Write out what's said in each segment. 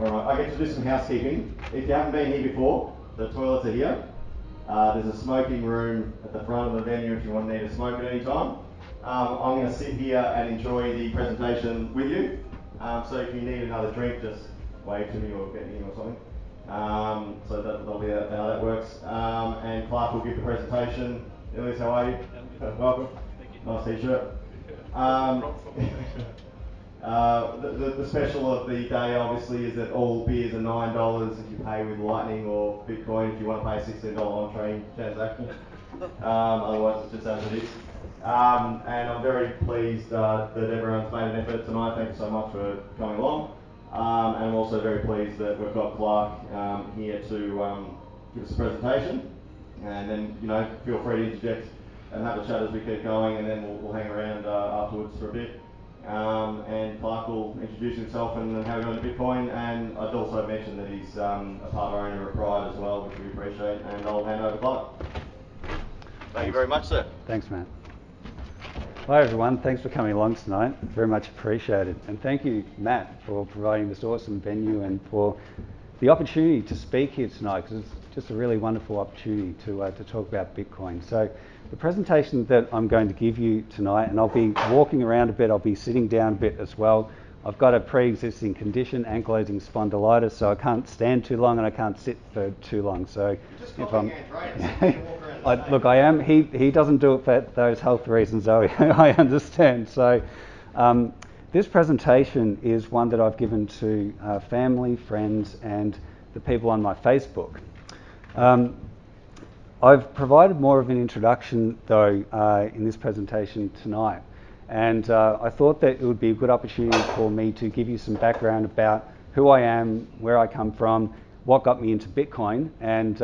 Alright, I get to do some housekeeping. If you haven't been here before, the toilets are here. There's a smoking room at the front of the venue if you want to need a smoke at any time. I'm going to sit here and enjoy the presentation with you. So if you need another drink, just wave to me or get me or something. So that'll be how that works. And Clarke will give the presentation. Elise, how are you? Welcome. Thank you. Nice t-shirt. The special of the day obviously is that all beers are $9 if you pay with Lightning or Bitcoin if you want to pay a $16 on-train transaction. Otherwise it's just as it is. And I'm very pleased that everyone's made an effort tonight. Thank you so much for coming along. And I'm also very pleased that we've got Clarke here to give us a presentation. And then, feel free to interject and have a chat as we keep going, and then we'll hang around afterwards for a bit. And Clarke will introduce himself and how he got into Bitcoin, and I'd also mention that he's a part owner of Pride as well, which we appreciate, and I'll hand over to Clarke. Thank you very much, sir. Thanks, Matt. Hi everyone, thanks for coming along tonight, very much appreciated. And thank you, Matt, for providing this awesome venue and for the opportunity to speak here tonight, because it's just a really wonderful opportunity to talk about Bitcoin. So the presentation that I'm going to give you tonight, and I'll be walking around a bit, I'll be sitting down a bit as well. I've got a pre-existing condition, ankylosing spondylitis, so I can't stand too long and I can't sit for too long. So if I'm look, I am. He doesn't do it for those health reasons, though. I understand. So this presentation is one that I've given to family, friends, and the people on my Facebook. I've provided more of an introduction, though, in this presentation tonight. And I thought that it would be a good opportunity for me to give you some background about who I am, where I come from, what got me into Bitcoin, and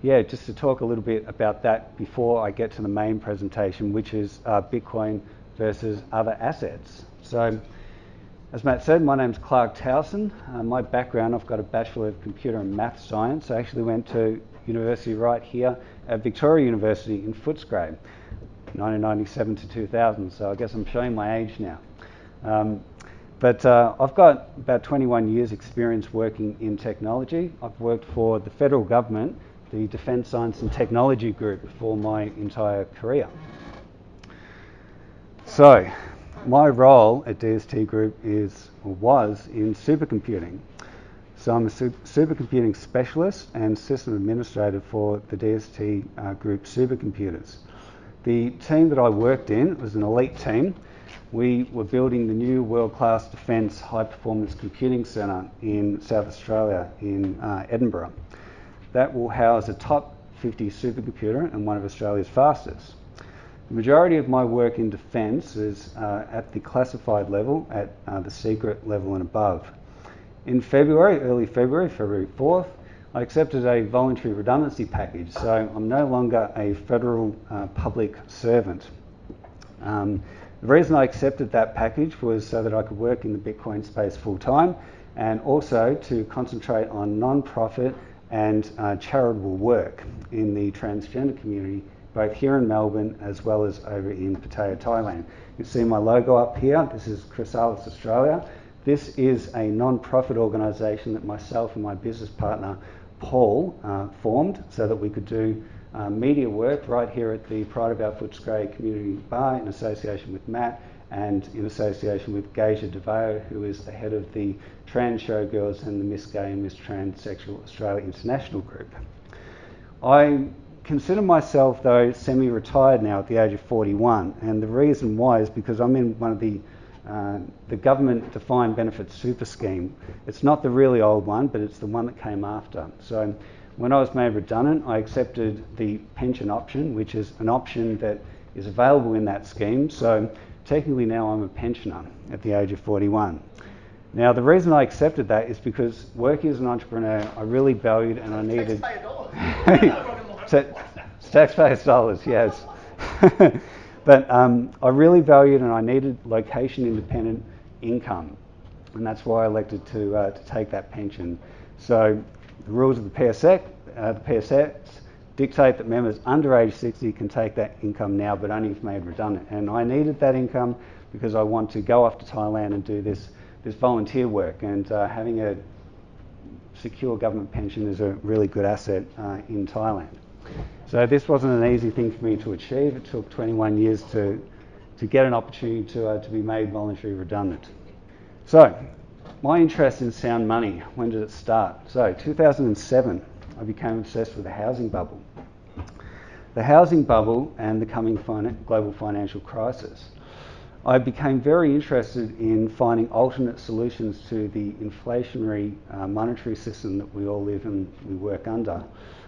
just to talk a little bit about that before I get to the main presentation, which is Bitcoin versus other assets. So, as Matt said, my name's Clarke Towson. My background, I've got a Bachelor of Computer and Math Science. I actually went to university right here at Victoria University in Footscray, 1997 to 2000, so I guess I'm showing my age now. But I've got about 21 years experience working in technology. I've worked for the federal government, the Defence Science and Technology Group, for my entire career. So, my role at DST Group was in supercomputing. So I'm a supercomputing specialist and system administrator for the DST Group supercomputers. The team that I worked in was an elite team. We were building the new world-class defence high-performance computing centre in South Australia, in Edinburgh. That will house a top 50 supercomputer and one of Australia's fastest. The majority of my work in defence is at the classified level, at the secret level and above. In February, early February, February 4th, I accepted a voluntary redundancy package, so I'm no longer a federal public servant. The reason I accepted that package was so that I could work in the Bitcoin space full time, and also to concentrate on non-profit and charitable work in the transgender community, both here in Melbourne as well as over in Pattaya, Thailand. You can see my logo up here. This is Chrysalis Australia. This is a non-profit organisation that myself and my business partner Paul formed so that we could do media work right here at the Pride of Our Footscray Community Bar in association with Matt and in association with Geisha DeVeo, who is the head of the Trans Showgirls and the Miss Gay and Miss Transsexual Australia International Group. I consider myself, though, semi-retired now at the age of 41, and the reason why is because I'm in one of the government defined benefit super scheme. It's not the really old one, but it's the one that came after. So when I was made redundant, I accepted the pension option, which is an option that is available in that scheme. So technically now I'm a pensioner at the age of 41. Now the reason I accepted that is because working as an entrepreneur, I really valued and I needed... Taxpayers' dollars, yes. But I really valued and I needed location-independent income, and that's why I elected to take that pension. So the rules of the PSX dictate that members under age 60 can take that income now, but only if made redundant. And I needed that income because I want to go off to Thailand and do this volunteer work. And having a secure government pension is a really good asset in Thailand. So this wasn't an easy thing for me to achieve. It took 21 years to get an opportunity to be made voluntarily redundant. So my interest in sound money, when did it start? So 2007, I became obsessed with the housing bubble. The housing bubble and the coming global financial crisis. I became very interested in finding alternate solutions to the inflationary monetary system that we all live and we work under.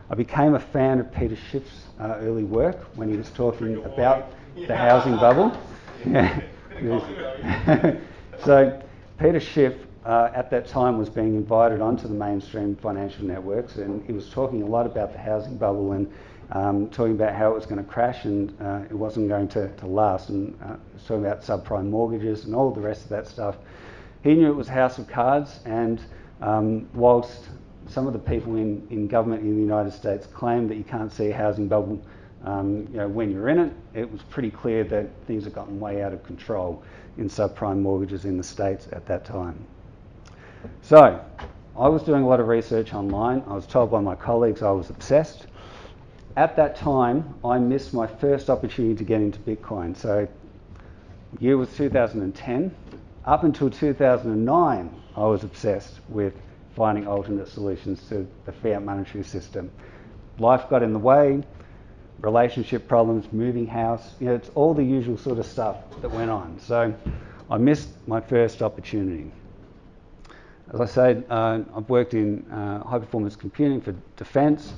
I became a fan of Peter Schiff's early work when he was talking about the housing bubble. So Peter Schiff at that time was being invited onto the mainstream financial networks, and he was talking a lot about the housing bubble and talking about how it was going to crash and it wasn't going to last, and talking about subprime mortgages and all the rest of that stuff. He knew it was a house of cards, and whilst some of the people in government in the United States claim that you can't see a housing bubble when you're in it, it was pretty clear that things had gotten way out of control in subprime mortgages in the States at that time. So I was doing a lot of research online. I was told by my colleagues I was obsessed. At that time, I missed my first opportunity to get into Bitcoin. So the year was 2010. Up until 2009, I was obsessed with finding alternate solutions to the fiat monetary system. Life got in the way, relationship problems, moving house, it's all the usual sort of stuff that went on. So I missed my first opportunity. As I said, I've worked in high performance computing for defence.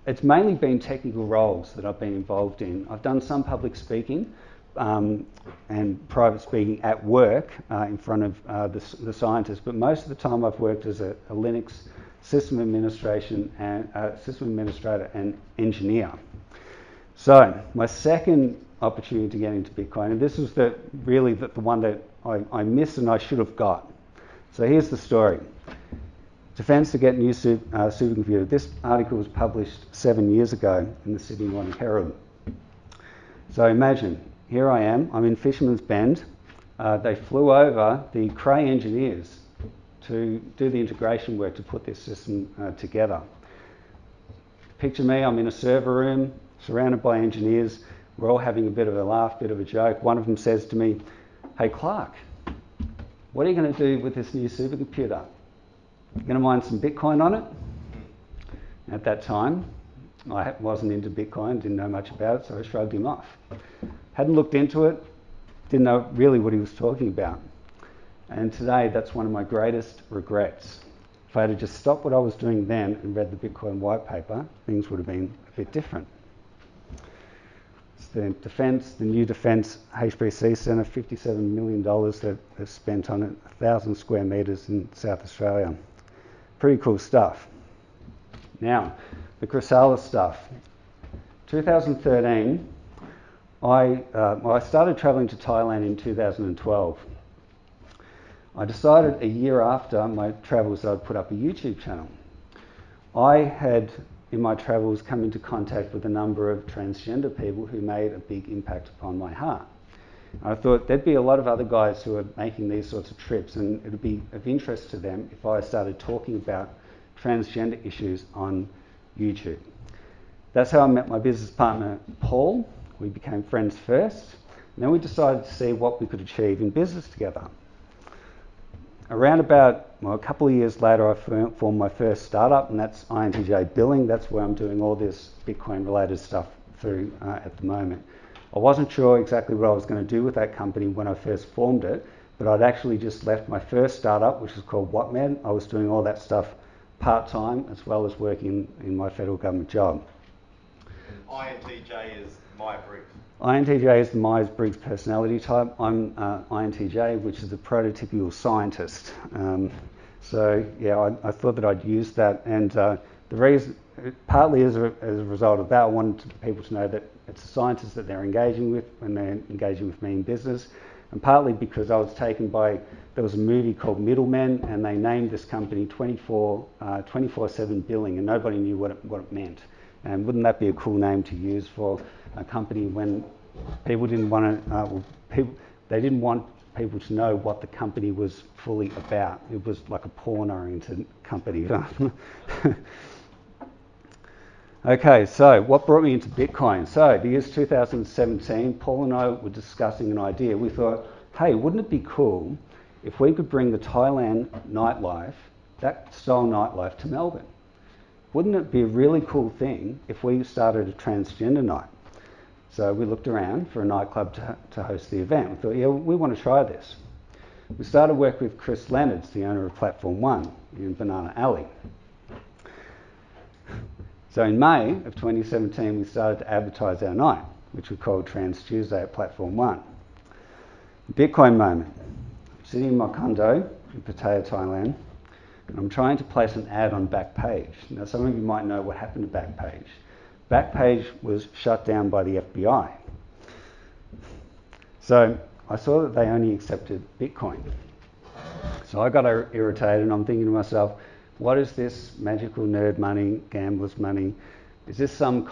It's mainly been technical roles that I've been involved in. I've done some public speaking and private speaking at work in front of the scientists, but most of the time I've worked as a Linux system administrator and engineer. So my second opportunity to get into Bitcoin, and this was really the one that I missed and I should have got. So here's the story. Defence to get new supercomputer. This article was published 7 years ago in the Sydney Morning Herald. So imagine, here I am, I'm in Fisherman's Bend. They flew over the Cray engineers to do the integration work to put this system together. Picture me, I'm in a server room, surrounded by engineers. We're all having a bit of a laugh, bit of a joke. One of them says to me, "Hey Clarke, what are you going to do with this new supercomputer? You're going to mine some Bitcoin on it?" At that time, I wasn't into Bitcoin, didn't know much about it, so I shrugged him off. Hadn't looked into it, didn't know really what he was talking about. And today, that's one of my greatest regrets. If I had just stopped what I was doing then and read the Bitcoin white paper, things would have been a bit different. It's the new defence HPC centre, $57 million that they've spent on it, 1,000 square metres in South Australia. Pretty cool stuff. Now, the chrysalis stuff. 2013, I started travelling to Thailand in 2012. I decided a year after my travels that I'd put up a YouTube channel. I had, in my travels, come into contact with a number of transgender people who made a big impact upon my heart. I thought there'd be a lot of other guys who are making these sorts of trips, and it would be of interest to them if I started talking about transgender issues on YouTube. That's how I met my business partner, Paul. We became friends first, and then we decided to see what we could achieve in business together. Around about a couple of years later, I formed my first startup, and that's INTJ Billing. That's where I'm doing all this Bitcoin-related stuff through at the moment. I wasn't sure exactly what I was going to do with that company when I first formed it, but I'd actually just left my first startup, which is called WhatMed. I was doing all that stuff part-time as well as working in my federal government job. INTJ is Myers-Briggs. INTJ is the Myers-Briggs personality type. I'm INTJ, which is the prototypical scientist. I thought that I'd use that, and the reason, partly as a result of that, I wanted people to know that it's the scientists that they're engaging with when they're engaging with me in business, and partly because I was taken by, there was a movie called Middlemen, and they named this company 24/7 Billing, and nobody knew what it meant. And wouldn't that be a cool name to use for a company when people didn't want to, they didn't want people to know what the company was fully about. It was like a porn-oriented company. Okay, so what brought me into Bitcoin? So the year's 2017, Paul and I were discussing an idea. We thought, hey, wouldn't it be cool if we could bring the Thailand nightlife, that style nightlife, to Melbourne? Wouldn't it be a really cool thing if we started a transgender night? So we looked around for a nightclub to host the event. We thought, yeah, we want to try this. We started work with Chris Leonards, the owner of Platform One in Banana Alley. So in May of 2017, we started to advertise our night, which we called Trans Tuesday at Platform One. Bitcoin moment. I'm sitting in my condo in Pattaya, Thailand, and I'm trying to place an ad on Backpage. Now, some of you might know what happened to Backpage. Backpage was shut down by the FBI. So I saw that they only accepted Bitcoin. So I got irritated, and I'm thinking to myself, what is this magical nerd money, gambler's money? Is this some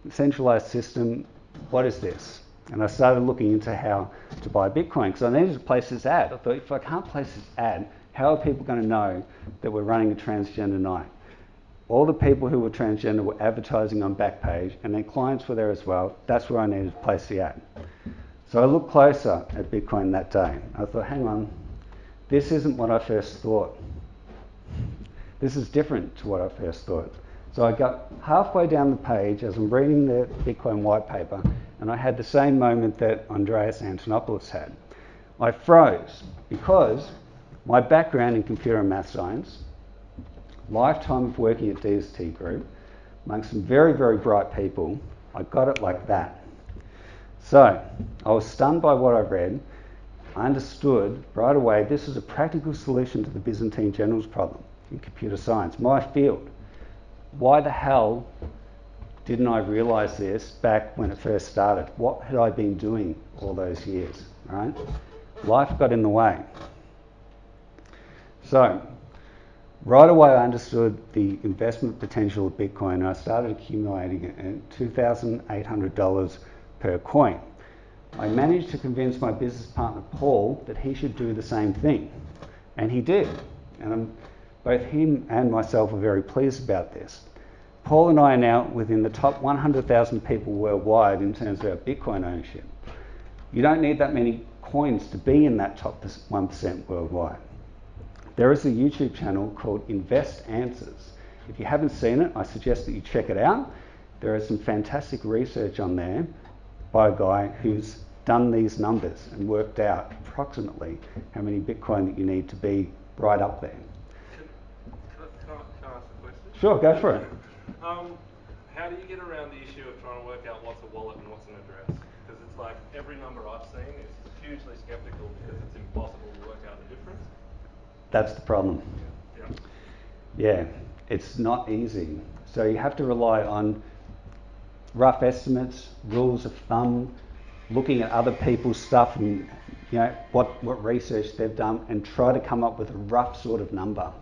centralized system? What is this? And I started looking into how to buy Bitcoin because I needed to place this ad. I thought, if I can't place this ad, how are people going to know that we're running a transgender night? All the people who were transgender were advertising on Backpage, and their clients were there as well. That's where I needed to place the ad. So I looked closer at Bitcoin that day. I thought, hang on, this isn't what I first thought. This is different to what I first thought. So I got halfway down the page as I'm reading the Bitcoin white paper, and I had the same moment that Andreas Antonopoulos had. I froze because my background in computer and math science, lifetime of working at DST Group, amongst some very, very bright people, I got it like that. So I was stunned by what I read. I understood right away this is a practical solution to the Byzantine generals problem in computer science, my field. Why the hell didn't I realise this back when it first started? What had I been doing all those years, right? Life got in the way. So right away I understood the investment potential of Bitcoin, and I started accumulating it at $2,800 per coin. I managed to convince my business partner Paul that he should do the same thing, and he did. And both him and myself are very pleased about this. Paul and I are now within the top 100,000 people worldwide in terms of our Bitcoin ownership. You don't need that many coins to be in that top 1% worldwide. There is a YouTube channel called Invest Answers. If you haven't seen it, I suggest that you check it out. There is some fantastic research on there by a guy who's done these numbers and worked out approximately how many Bitcoin that you need to be right up there. Can I ask a question? Sure, go for it. How do you get around the issue of trying to work out what's a wallet and what's an address? Because it's like every number I've seen is hugely skeptical because it's impossible to work out the difference. That's the problem. Yeah, it's not easy. So you have to rely on rough estimates, rules of thumb, looking at other people's stuff and what research they've done, and try to come up with a rough sort of number.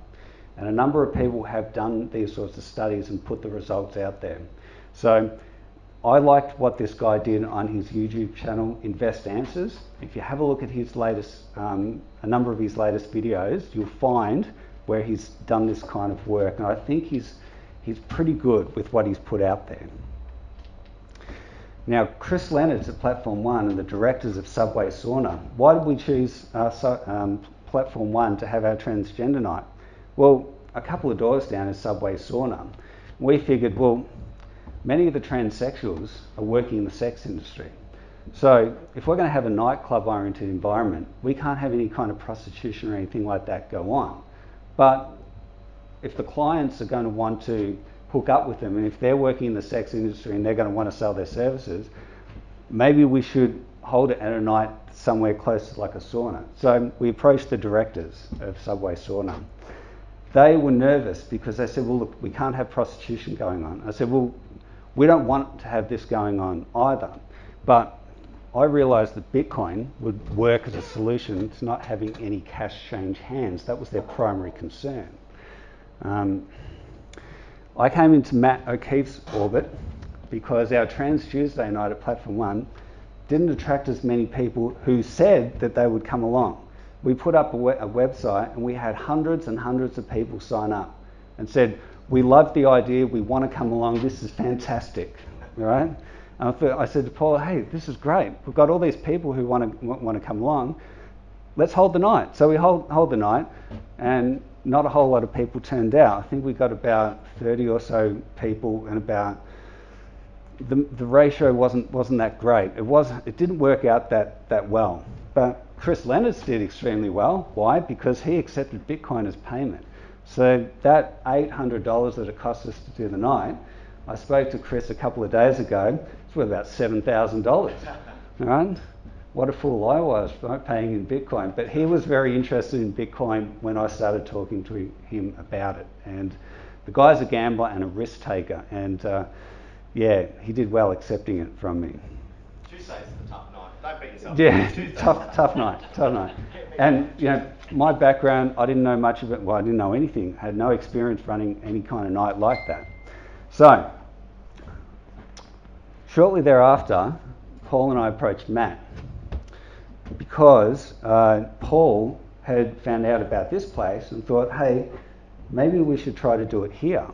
And a number of people have done these sorts of studies and put the results out there. So I liked what this guy did on his YouTube channel, Invest Answers. If you have a look at his latest, a number of his latest videos, you'll find where he's done this kind of work. And I think he's pretty good with what he's put out there. Now, Chris Leonards at Platform One and the directors of Subway Sauna, why did we choose Platform One to have our transgender night? Well, a couple of doors down is Subway Sauna. We figured, well, many of the transsexuals are working in the sex industry. So if we're going to have a nightclub-oriented environment, we can't have any kind of prostitution or anything like that go on. But if the clients are going to want to hook up with them, and if they're working in the sex industry and they're going to want to sell their services, maybe we should hold it at a night somewhere close to like a sauna. So we approached the directors of Subway Sauna. They were nervous because they said, well, look, we can't have prostitution going on. I said, well, we don't want to have this going on either. But I realised that Bitcoin would work as a solution to not having any cash change hands. That was their primary concern. I came into Matt O'Keefe's orbit because our Trans Tuesday night at Platform One didn't attract as many people who said that they would come along. We put up a website and we had hundreds and hundreds of people sign up and said, we love the idea, we want to come along, this is fantastic, right? I said to Paul, hey, this is great. We've got all these people who want to come along. Let's hold the night. So we hold the night, and not a whole lot of people turned out. I think we got about 30 or so people, and about the ratio wasn't that great. It didn't work out that well. But Chris Leonard's did extremely well. Why? Because he accepted Bitcoin as payment. So that $800 that it cost us to do the night, I spoke to Chris a couple of days ago, it's worth about $7,000. Right? What a fool I was, right, paying in Bitcoin. But he was very interested in Bitcoin when I started talking to him about it. And the guy's a gambler and a risk taker. And yeah, he did well accepting it from me. Tuesday's the tough night. Don't beat yourself. Yeah, tough night. And you know, my background, I didn't know much of it. Well, I didn't know anything. I had no experience running any kind of night like that. So, shortly thereafter, Paul and I approached Matt because Paul had found out about this place and thought, hey, maybe we should try to do it here.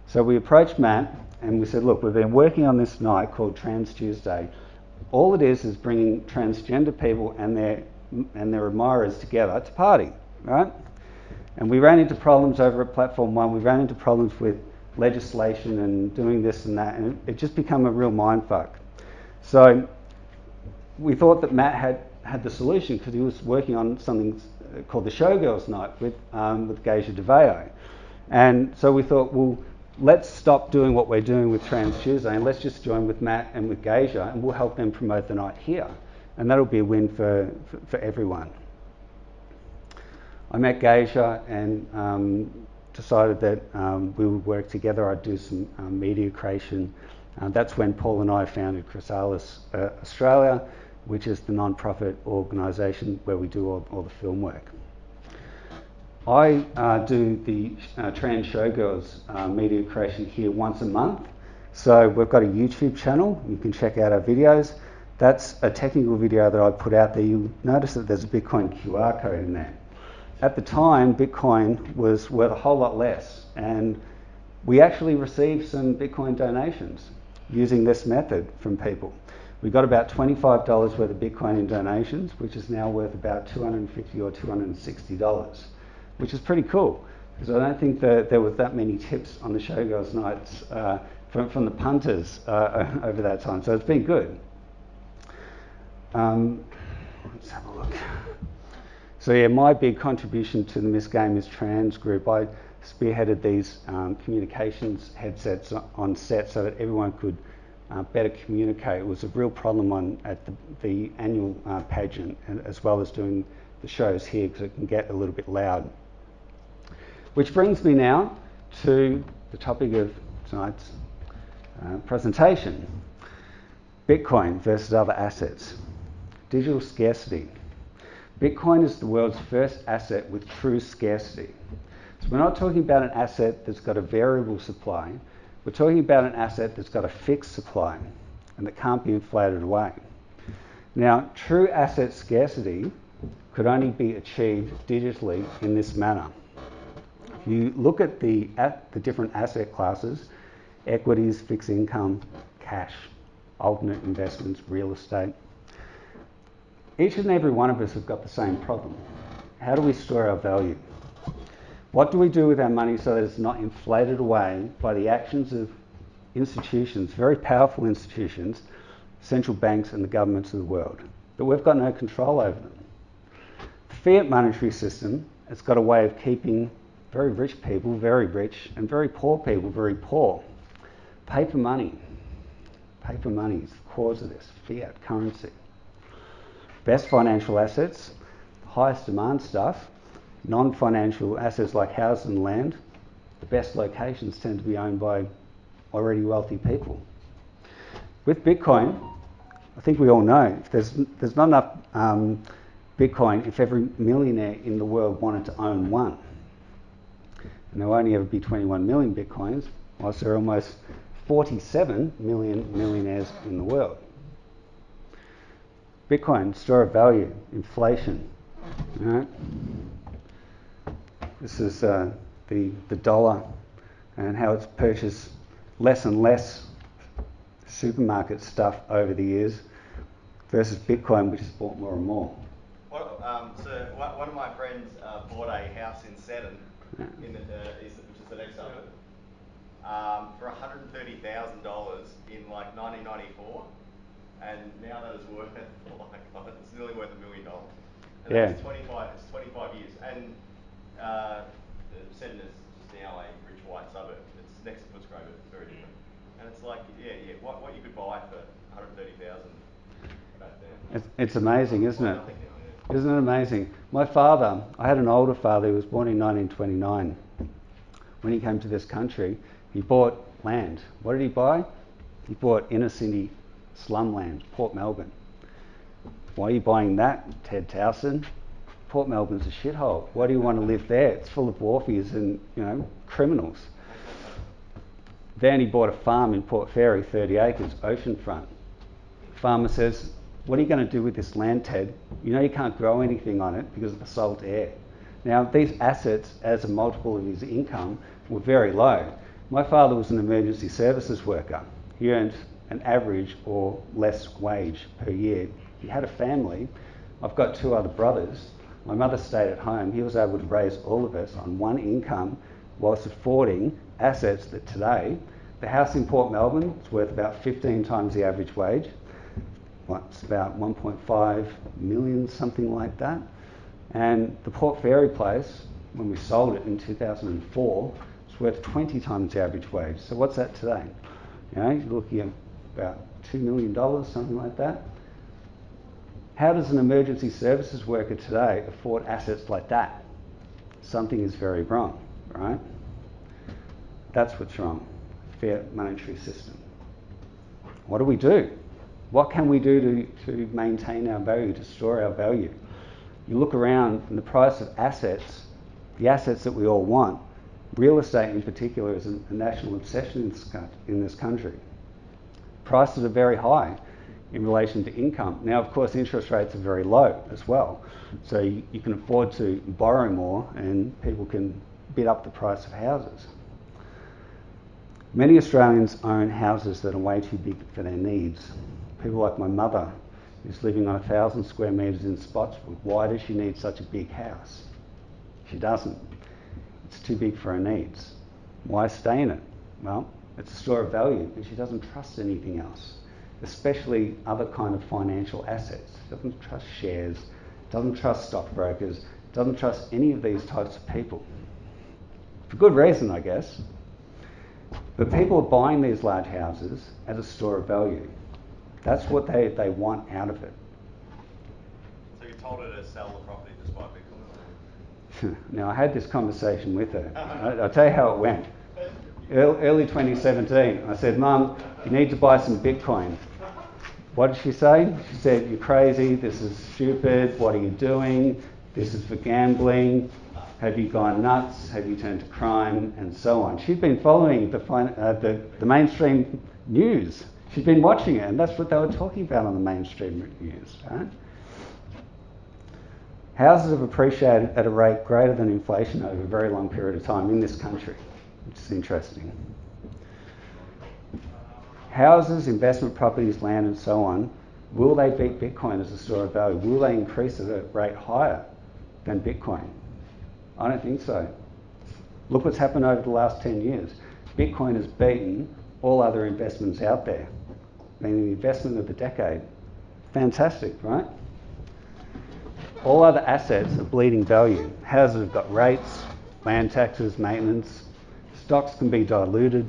So we approached Matt and we said, look, we've been working on this night called Trans Tuesday. All it is bringing transgender people and their admirers together to party, right? And we ran into problems over at Platform One. We ran into problems with legislation and doing this and that, and it just became a real mindfuck. So we thought that Matt had the solution because he was working on something called the Showgirls Night with Geisha DeVeo. And so we thought, well, let's stop doing what we're doing with Trans Tuesday and let's just join with Matt and with Geisha and we'll help them promote the night here. And that'll be a win for everyone. I met Geisha and decided that we would work together. I'd do some media creation. That's when Paul and I founded Chrysalis Australia, which is the non-profit organisation where we do all the film work. I do the Trans Showgirls media creation here once a month. So we've got a YouTube channel. You can check out our videos. That's a technical video that I put out there. You'll notice that there's a Bitcoin QR code in there. At the time, Bitcoin was worth a whole lot less, and we actually received some Bitcoin donations using this method from people. We got about $25 worth of Bitcoin in donations, which is now worth about $250 or $260, which is pretty cool, because I don't think that there was that many tips on the Showgirls nights from the punters over that time, so it's been good. Let's have a look. So yeah, my big contribution to the Miss Game is Trans group. I spearheaded these communications headsets on set so that everyone could better communicate. It was a real problem at the annual pageant, as well as doing the shows here because it can get a little bit loud. Which brings me now to the topic of tonight's presentation. Bitcoin versus other assets. Digital scarcity. Bitcoin is the world's first asset with true scarcity. So we're not talking about an asset that's got a variable supply. We're talking about an asset that's got a fixed supply and that can't be inflated away. Now, true asset scarcity could only be achieved digitally in this manner. If you look at the different asset classes, equities, fixed income, cash, alternate investments, real estate, each and every one of us have got the same problem. How do we store our value? What do we do with our money so that it's not inflated away by the actions of institutions, very powerful institutions, central banks and the governments of the world, but we've got no control over them? The fiat monetary system has got a way of keeping very rich people very rich and very poor people very poor. Paper money is the cause of this, fiat currency. Best financial assets, highest demand stuff, non-financial assets like houses and land, the best locations tend to be owned by already wealthy people. With Bitcoin, I think we all know, there's not enough Bitcoin if every millionaire in the world wanted to own one. And there will only ever be 21 million Bitcoins, whilst there are almost 47 million millionaires in the world. Bitcoin, store of value, inflation. Right? This is the dollar and how it's purchased less and less supermarket stuff over the years versus Bitcoin, which has bought more and more. So one of my friends bought a house in Seddon, which is the next suburb, for $130,000 in like 1994, and now that is worth it's nearly worth $1 million. And Yeah. It's 25 years, and Seddon is just now a rich white suburb. It's next to Footscray, but it's very different. And it's like, what you could buy for $130,000 back then. It's amazing, isn't it? Isn't it amazing? My father, I had an older father who was born in 1929. When he came to this country, he bought land. What did he buy? He bought inner city slum land, Port Melbourne. Why are you buying that, Ted Towson? Port Melbourne's a shithole. Why do you want to live there? It's full of wharfies and, criminals. Then he bought a farm in Port Fairy, 30 acres, oceanfront. Farmer says, what are you going to do with this land, Ted? You can't grow anything on it because of the salt air. Now, these assets, as a multiple of his income, were very low. My father was an emergency services worker. He earned an average or less wage per year. He had a family. I've got 2 other brothers. My mother stayed at home. He was able to raise all of us on one income whilst affording assets that today, the house in Port Melbourne is worth about 15 times the average wage. It's about 1.5 million, something like that. And the Port Fairy place, when we sold it in 2004, it's worth 20 times the average wage. So what's that today? You're looking at about $2 million, something like that. How does an emergency services worker today afford assets like that? Something is very wrong, right? That's what's wrong. Fair monetary system. What do we do? What can we do to maintain our value, to store our value? You look around and the price of assets, the assets that we all want, real estate in particular is a national obsession in this country. Prices are very high in relation to income. Now, of course, interest rates are very low as well. So you can afford to borrow more and people can bid up the price of houses. Many Australians own houses that are way too big for their needs. People like my mother, who's living on 1,000 square metres in Spotswood. Why does she need such a big house? She doesn't. It's too big for her needs. Why stay in it? Well, it's a store of value and she doesn't trust anything else, especially other kind of financial assets. She doesn't trust shares, doesn't trust stockbrokers, doesn't trust any of these types of people. For good reason, I guess. But people are buying these large houses as a store of value. That's what they want out of it. So you told her to sell the property just buy Bitcoin? Now, I had this conversation with her. I'll tell you how it went. Early 2017, I said, Mum, you need to buy some Bitcoin. What did she say? She said, you're crazy, this is stupid, what are you doing? This is for gambling. Have you gone nuts? Have you turned to crime? And so on. She'd been following the mainstream news. She'd been watching it, and that's what they were talking about on the mainstream news, right? Houses have appreciated at a rate greater than inflation over a very long period of time in this country, which is interesting. Houses, investment properties, land, and so on, will they beat Bitcoin as a store of value? Will they increase at a rate higher than Bitcoin? I don't think so. Look what's happened over the last 10 years. Bitcoin has beaten all other investments out there, meaning the investment of the decade. Fantastic, right? All other assets are bleeding value. Houses have got rates, land taxes, maintenance. Stocks can be diluted,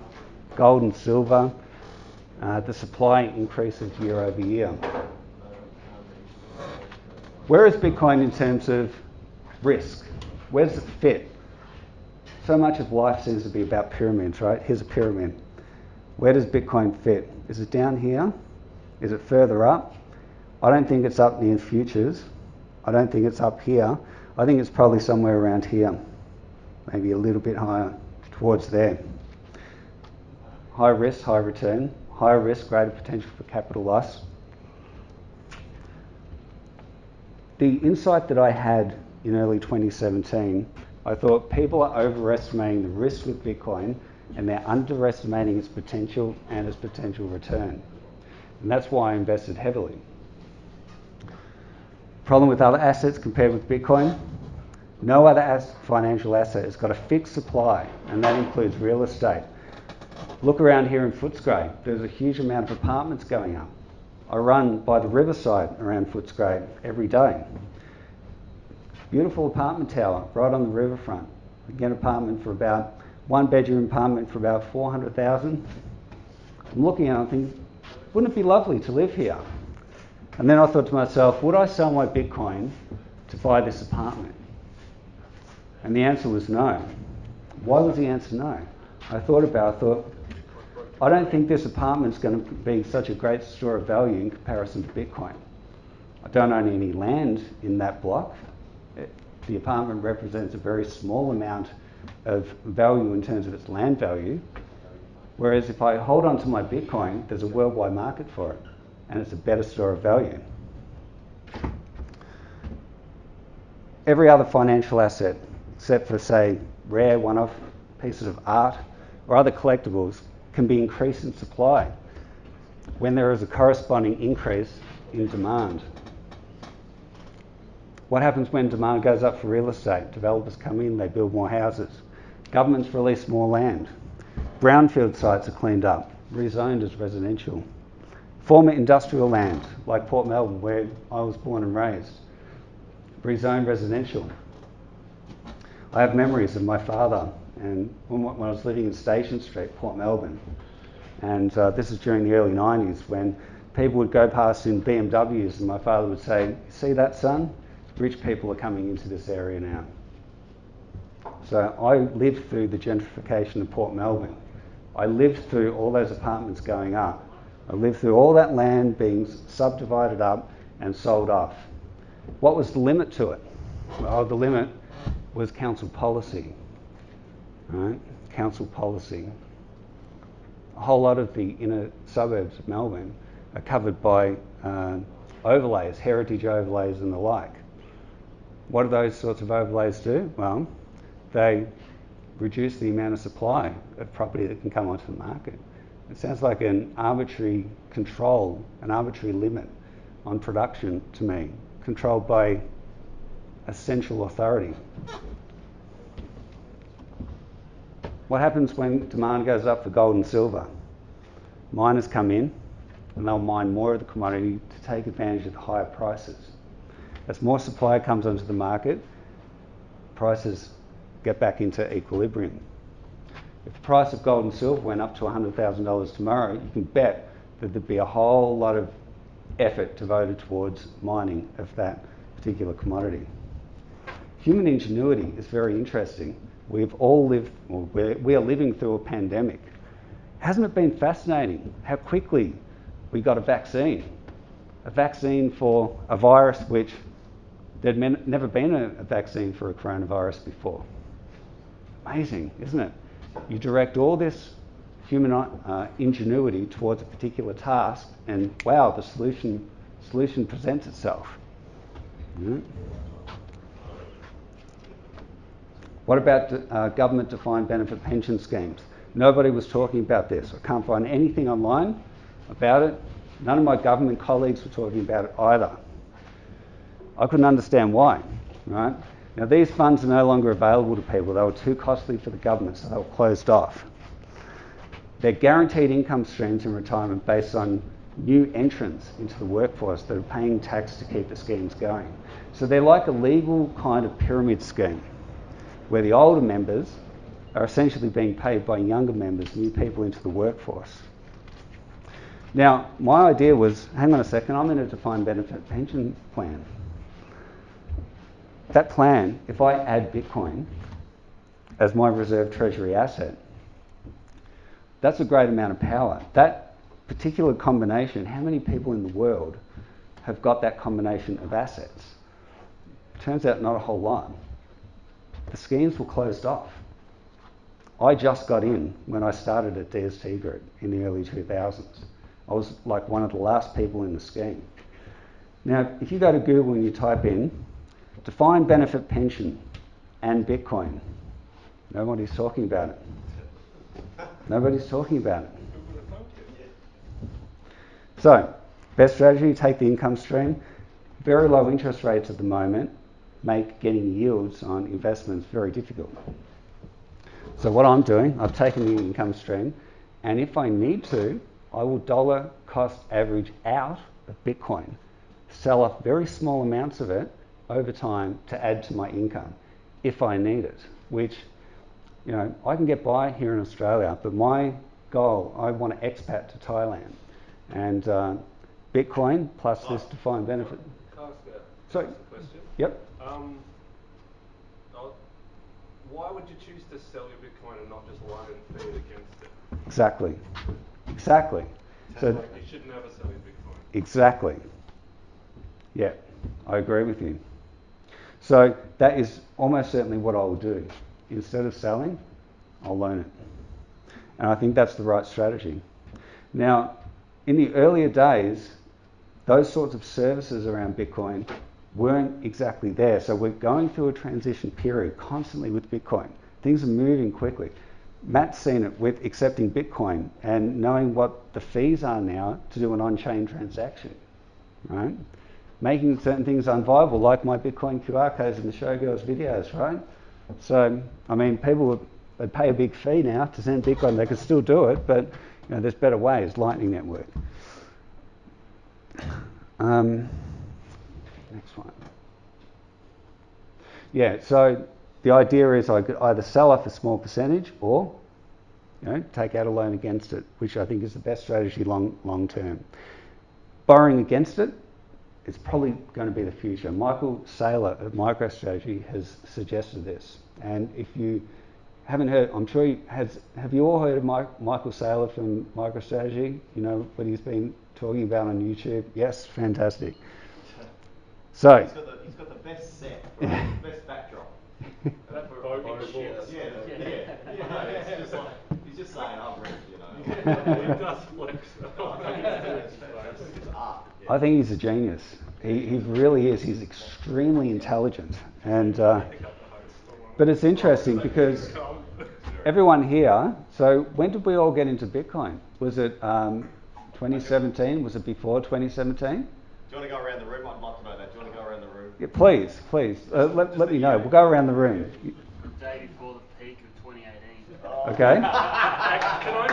gold and silver. The supply increases year over year. Where is Bitcoin in terms of risk? Where does it fit? So much of life seems to be about pyramids, right? Here's a pyramid. Where does Bitcoin fit? Is it down here? Is it further up? I don't think it's up near futures. I don't think it's up here. I think it's probably somewhere around here. Maybe a little bit higher, towards there. High risk, high return. Higher risk, greater potential for capital loss. the insight that I had in early 2017, I thought people are overestimating the risk with Bitcoin and they're underestimating its potential and its potential return. And that's why I invested heavily. Problem with other assets compared with Bitcoin, no other financial asset has got a fixed supply, and that includes real estate. Look around here in Footscray, there's a huge amount of apartments going up. I run by the riverside around Footscray every day. Beautiful apartment tower right on the riverfront. You get an apartment for about, one bedroom apartment for about 400,000. I'm looking at it and thinking, wouldn't it be lovely to live here? And then I thought to myself, would I sell my Bitcoin to buy this apartment? And the answer was no. Why was the answer no? I thought, I don't think this apartment's going to be such a great store of value in comparison to Bitcoin. I don't own any land in that block. The apartment represents a very small amount of value in terms of its land value. Whereas if I hold on to my Bitcoin, there's a worldwide market for it, and it's a better store of value. Every other financial asset, except for, say, rare one-off pieces of art or other collectibles, can be increased in supply when there is a corresponding increase in demand. What happens when demand goes up for real estate? Developers come in, they build more houses. Governments release more land. Brownfield sites are cleaned up, rezoned as residential. Former industrial land, like Port Melbourne, where I was born and raised, rezoned residential. I have memories of my father and when I was living in Station Street, Port Melbourne. And this is during the early 90s when people would go past in BMWs and my father would say, see that, son? Rich people are coming into this area now. So I lived through the gentrification of Port Melbourne. I lived through all those apartments going up. I lived through all that land being subdivided up and sold off. What was the limit to it? Well, the limit was council policy. Right? Council policy. A whole lot of the inner suburbs of Melbourne are covered by overlays, heritage overlays and the like. What do those sorts of overlays do? Well, they reduce the amount of supply of property that can come onto the market. It sounds like an arbitrary control, an arbitrary limit on production to me, controlled by a central authority. What happens when demand goes up for gold and silver? Miners come in and they'll mine more of the commodity to take advantage of the higher prices. As more supply comes onto the market, prices get back into equilibrium. If the price of gold and silver went up to $100,000 tomorrow, you can bet that there'd be a whole lot of effort devoted towards mining of that particular commodity. Human ingenuity is very interesting. We've all lived, or we are living through a pandemic. Hasn't it been fascinating how quickly we got a vaccine? A vaccine for a virus which there'd never been a vaccine for a coronavirus before. Amazing, isn't it? You direct all this human ingenuity towards a particular task and wow, the solution presents itself. Mm-hmm. What about government defined benefit pension schemes? Nobody was talking about this. I can't find anything online about it. None of my government colleagues were talking about it either. I couldn't understand why, right? Now these funds are no longer available to people. They were too costly for the government, so they were closed off. They're guaranteed income streams in retirement based on new entrants into the workforce that are paying tax to keep the schemes going. So they're like a legal kind of pyramid scheme, where the older members are essentially being paid by younger members, new people into the workforce. Now, my idea was, hang on a second, I'm in a defined benefit pension plan. That plan, if I add Bitcoin as my reserve treasury asset, that's a great amount of power. That particular combination, how many people in the world have got that combination of assets? Turns out not a whole lot. The schemes were closed off. I just got in when I started at DST Group in the early 2000s. I was like one of the last people in the scheme. Now, if you go to Google and you type in defined benefit pension and Bitcoin, nobody's talking about it. Nobody's talking about it. So, best strategy, take the income stream. Very low interest rates at the moment make getting yields on investments very difficult. So what I'm doing, I've taken the income stream, and if I need to, I will dollar cost average out of Bitcoin, sell off very small amounts of it over time to add to my income if I need it, which, you know, I can get by here in Australia, but my goal, I want to expat to Thailand. And Bitcoin plus this defined benefit. Can I ask Sorry. a question? Yep. Why would you choose to sell your Bitcoin and not just loan and feed against it? Exactly. So You should never sell your Bitcoin. exactly. Yeah, I agree with you. So that is almost certainly what I will do. Instead of selling, I'll loan it. And I think that's the right strategy. Now, in the earlier days, those sorts of services around Bitcoin weren't exactly there. So we're going through a transition period constantly with Bitcoin. Things are moving quickly. Matt's seen it with accepting Bitcoin and knowing what the fees are now to do an on-chain transaction, right? Making certain things unviable, like my Bitcoin QR codes in the Showgirls videos, right? So, I mean, people would pay a big fee now to send Bitcoin. They could still do it, but you know, there's better ways. Lightning Network. Next one. Yeah, so the idea is I could either sell off a small percentage or, you know, take out a loan against it, which I think is the best strategy long term. Borrowing against it is probably going to be the future. Michael Saylor of MicroStrategy has suggested this, and if you haven't heard, I'm sure have you all heard of Michael Saylor from MicroStrategy? You know what he's been talking about on YouTube? Yes, fantastic. So he's got the best set, right? Best backdrop. That voting books. Yeah. It's just like he's just saying, "I'm rich," you know. He does flex. It's art. Yeah. I think he's a genius. He really is. He's extremely intelligent, and but it's interesting because everyone here. So when did we all get into Bitcoin? Was it 2017? Was it before 2017? Do you want to go around the room? I'd like to know that. Do you want to go around the room? Yeah, please. Let me know. We'll go around the room. The day before the peak of 2018. Okay. Can I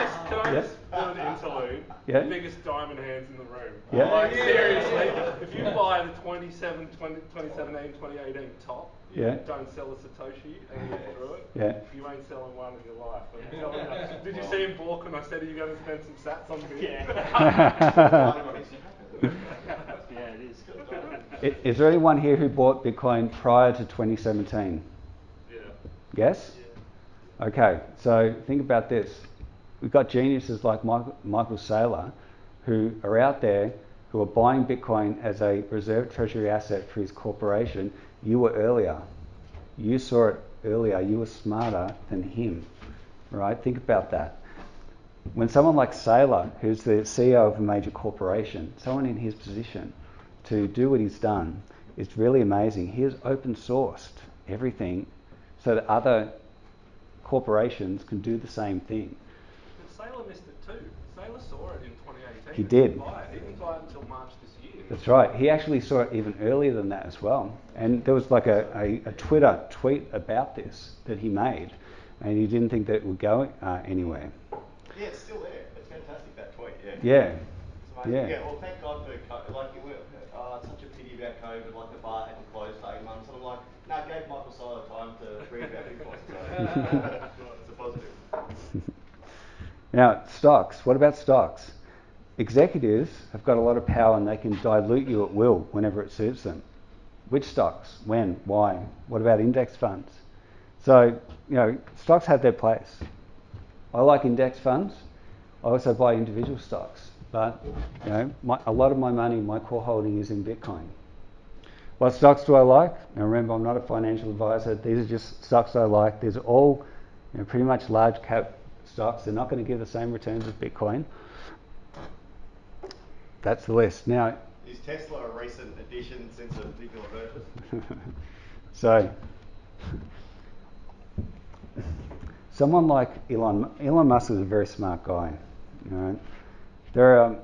Yep. just do an interlude? Yeah. The biggest diamond hands in the room. Yeah. Like, seriously, if you buy the 2017, 2018 top, Yeah. don't sell a Satoshi and get through it, Yeah. you ain't selling one in your life. I'm telling you. Did you see him balk when I said, are you going to spend some sats on beer? Yeah, it is. Is there anyone here who bought Bitcoin prior to 2017? Yeah. Yes? Okay, so think about this. We've got geniuses like Michael Saylor who are out there who are buying Bitcoin as a reserve treasury asset for his corporation. You were earlier. You saw it earlier. You were smarter than him, right? Think about that. When someone like Saylor, who's the CEO of a major corporation, someone in his position to do what he's done, it's really amazing. He has open sourced everything so that other corporations can do the same thing. But Saylor missed it too. Saylor saw it in 2018. He did. He didn't buy it until March this year. That's right. He actually saw it even earlier than that as well. And there was like a Twitter tweet about this that he made, and he didn't think that it would go anywhere. Yeah, it's still there. It's fantastic, that tweet. Yeah. Yeah. It's amazing. Yeah. Well, thank God for it's such a pity about COVID. Like the bar had to close for 8 months, and I'm like, no, it gave Michael Saylor time to read about Bitcoin. So it's a positive. Now, stocks. What about stocks? Executives have got a lot of power and they can dilute you at will whenever it suits them. Which stocks? When? Why? What about index funds? So, you know, stocks have their place. I like index funds. I also buy individual stocks. But, you know, a lot of my money, my core holding is in Bitcoin. What stocks do I like? Now remember, I'm not a financial advisor. These are just stocks I like. These are all, you know, pretty much large cap stocks. They're not going to give the same returns as Bitcoin. That's the list. Now, Is Tesla a recent addition since a particular purchase? So, someone like Elon Musk is a very smart guy. You know?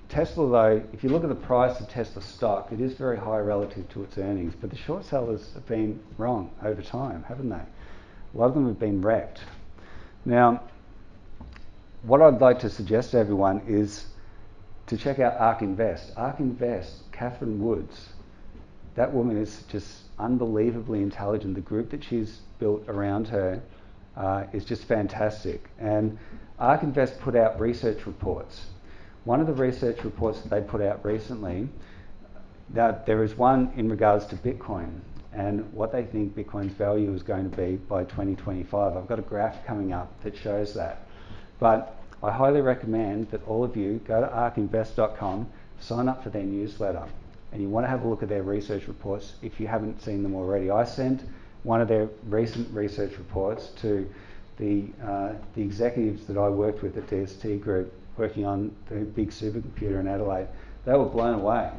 Tesla, though, if you look at the price of Tesla stock, it is very high relative to its earnings. But the short sellers have been wrong over time, haven't they? A lot of them have been wrecked. Now, what I'd like to suggest to everyone is to check out ARK Invest. ARK Invest, Catherine Woods, that woman is just unbelievably intelligent. The group that she's built around her is just fantastic. And ARK Invest put out research reports. One of the research reports that they put out recently, there is one in regards to Bitcoin and what they think Bitcoin's value is going to be by 2025. I've got a graph coming up that shows that. But I highly recommend that all of you go to arkinvest.com, sign up for their newsletter, and you want to have a look at their research reports if you haven't seen them already. I sent one of their recent research reports to the executives that I worked with at DST Group, working on the big supercomputer in Adelaide. They were blown away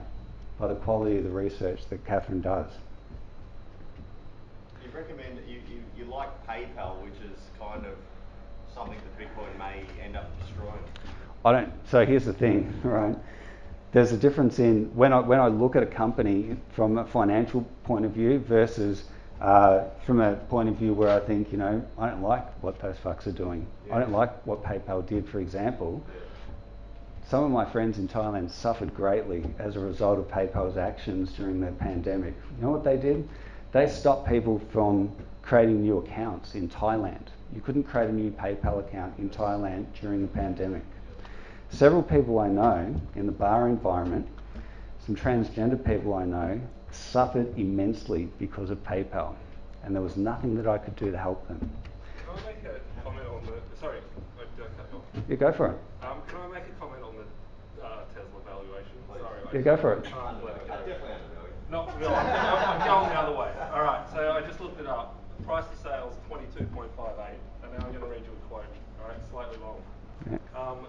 by the quality of the research that Catherine does. You recommend, you like PayPal, which is kind of something that Bitcoin may end up destroying. So here's the thing, right? There's a difference in when I look at a company from a financial point of view versus from a point of view where I think, I don't like what those fucks are doing. Yeah. I don't like what PayPal did, for example. Yeah. Some of my friends in Thailand suffered greatly as a result of PayPal's actions during the pandemic. You know what they did? They stopped people from creating new accounts in Thailand. You couldn't create a new PayPal account in Thailand during the pandemic. Several people I know in the bar environment, some transgender people I know, suffered immensely because of PayPal, and there was nothing that I could do to help them. Can I make a comment on the... Sorry, don't cut you off. Yeah, go for it. Can I make a comment on the Tesla valuation? Sorry. Yeah, go for it. Definitely undervalued. Not really. I'm going the other way. All right, so I just looked it up. Price to sales 22.58, and now I'm going to read you a quote. All right, slightly long. Yeah.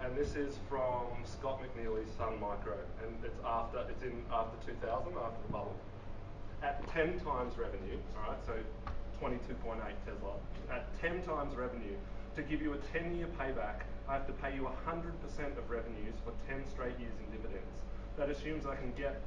And this is from Scott McNeely's Sun Micro, and it's after 2000, after the bubble. At 10 times revenue, all right, so 22.8 Tesla. At 10 times revenue, to give you a 10-year payback, I have to pay you 100% of revenues for 10 straight years in dividends. That assumes I can get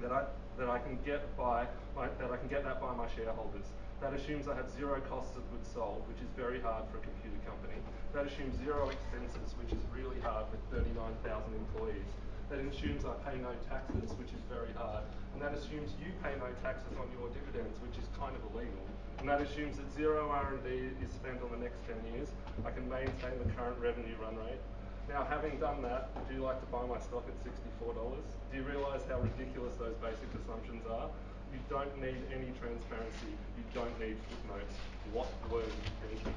that I can get that by my shareholders. That assumes I have zero costs of goods sold, which is very hard for a computer company. That assumes zero expenses, which is really hard with 39,000 employees. That assumes I pay no taxes, which is very hard. And that assumes you pay no taxes on your dividends, which is kind of illegal. And that assumes that zero R&D is spent on the next 10 years. I can maintain the current revenue run rate. Now, having done that, would you like to buy my stock at $64? Do you realise how ridiculous those basic assumptions are? You don't need any transparency. You don't need footnotes. What were you thinking?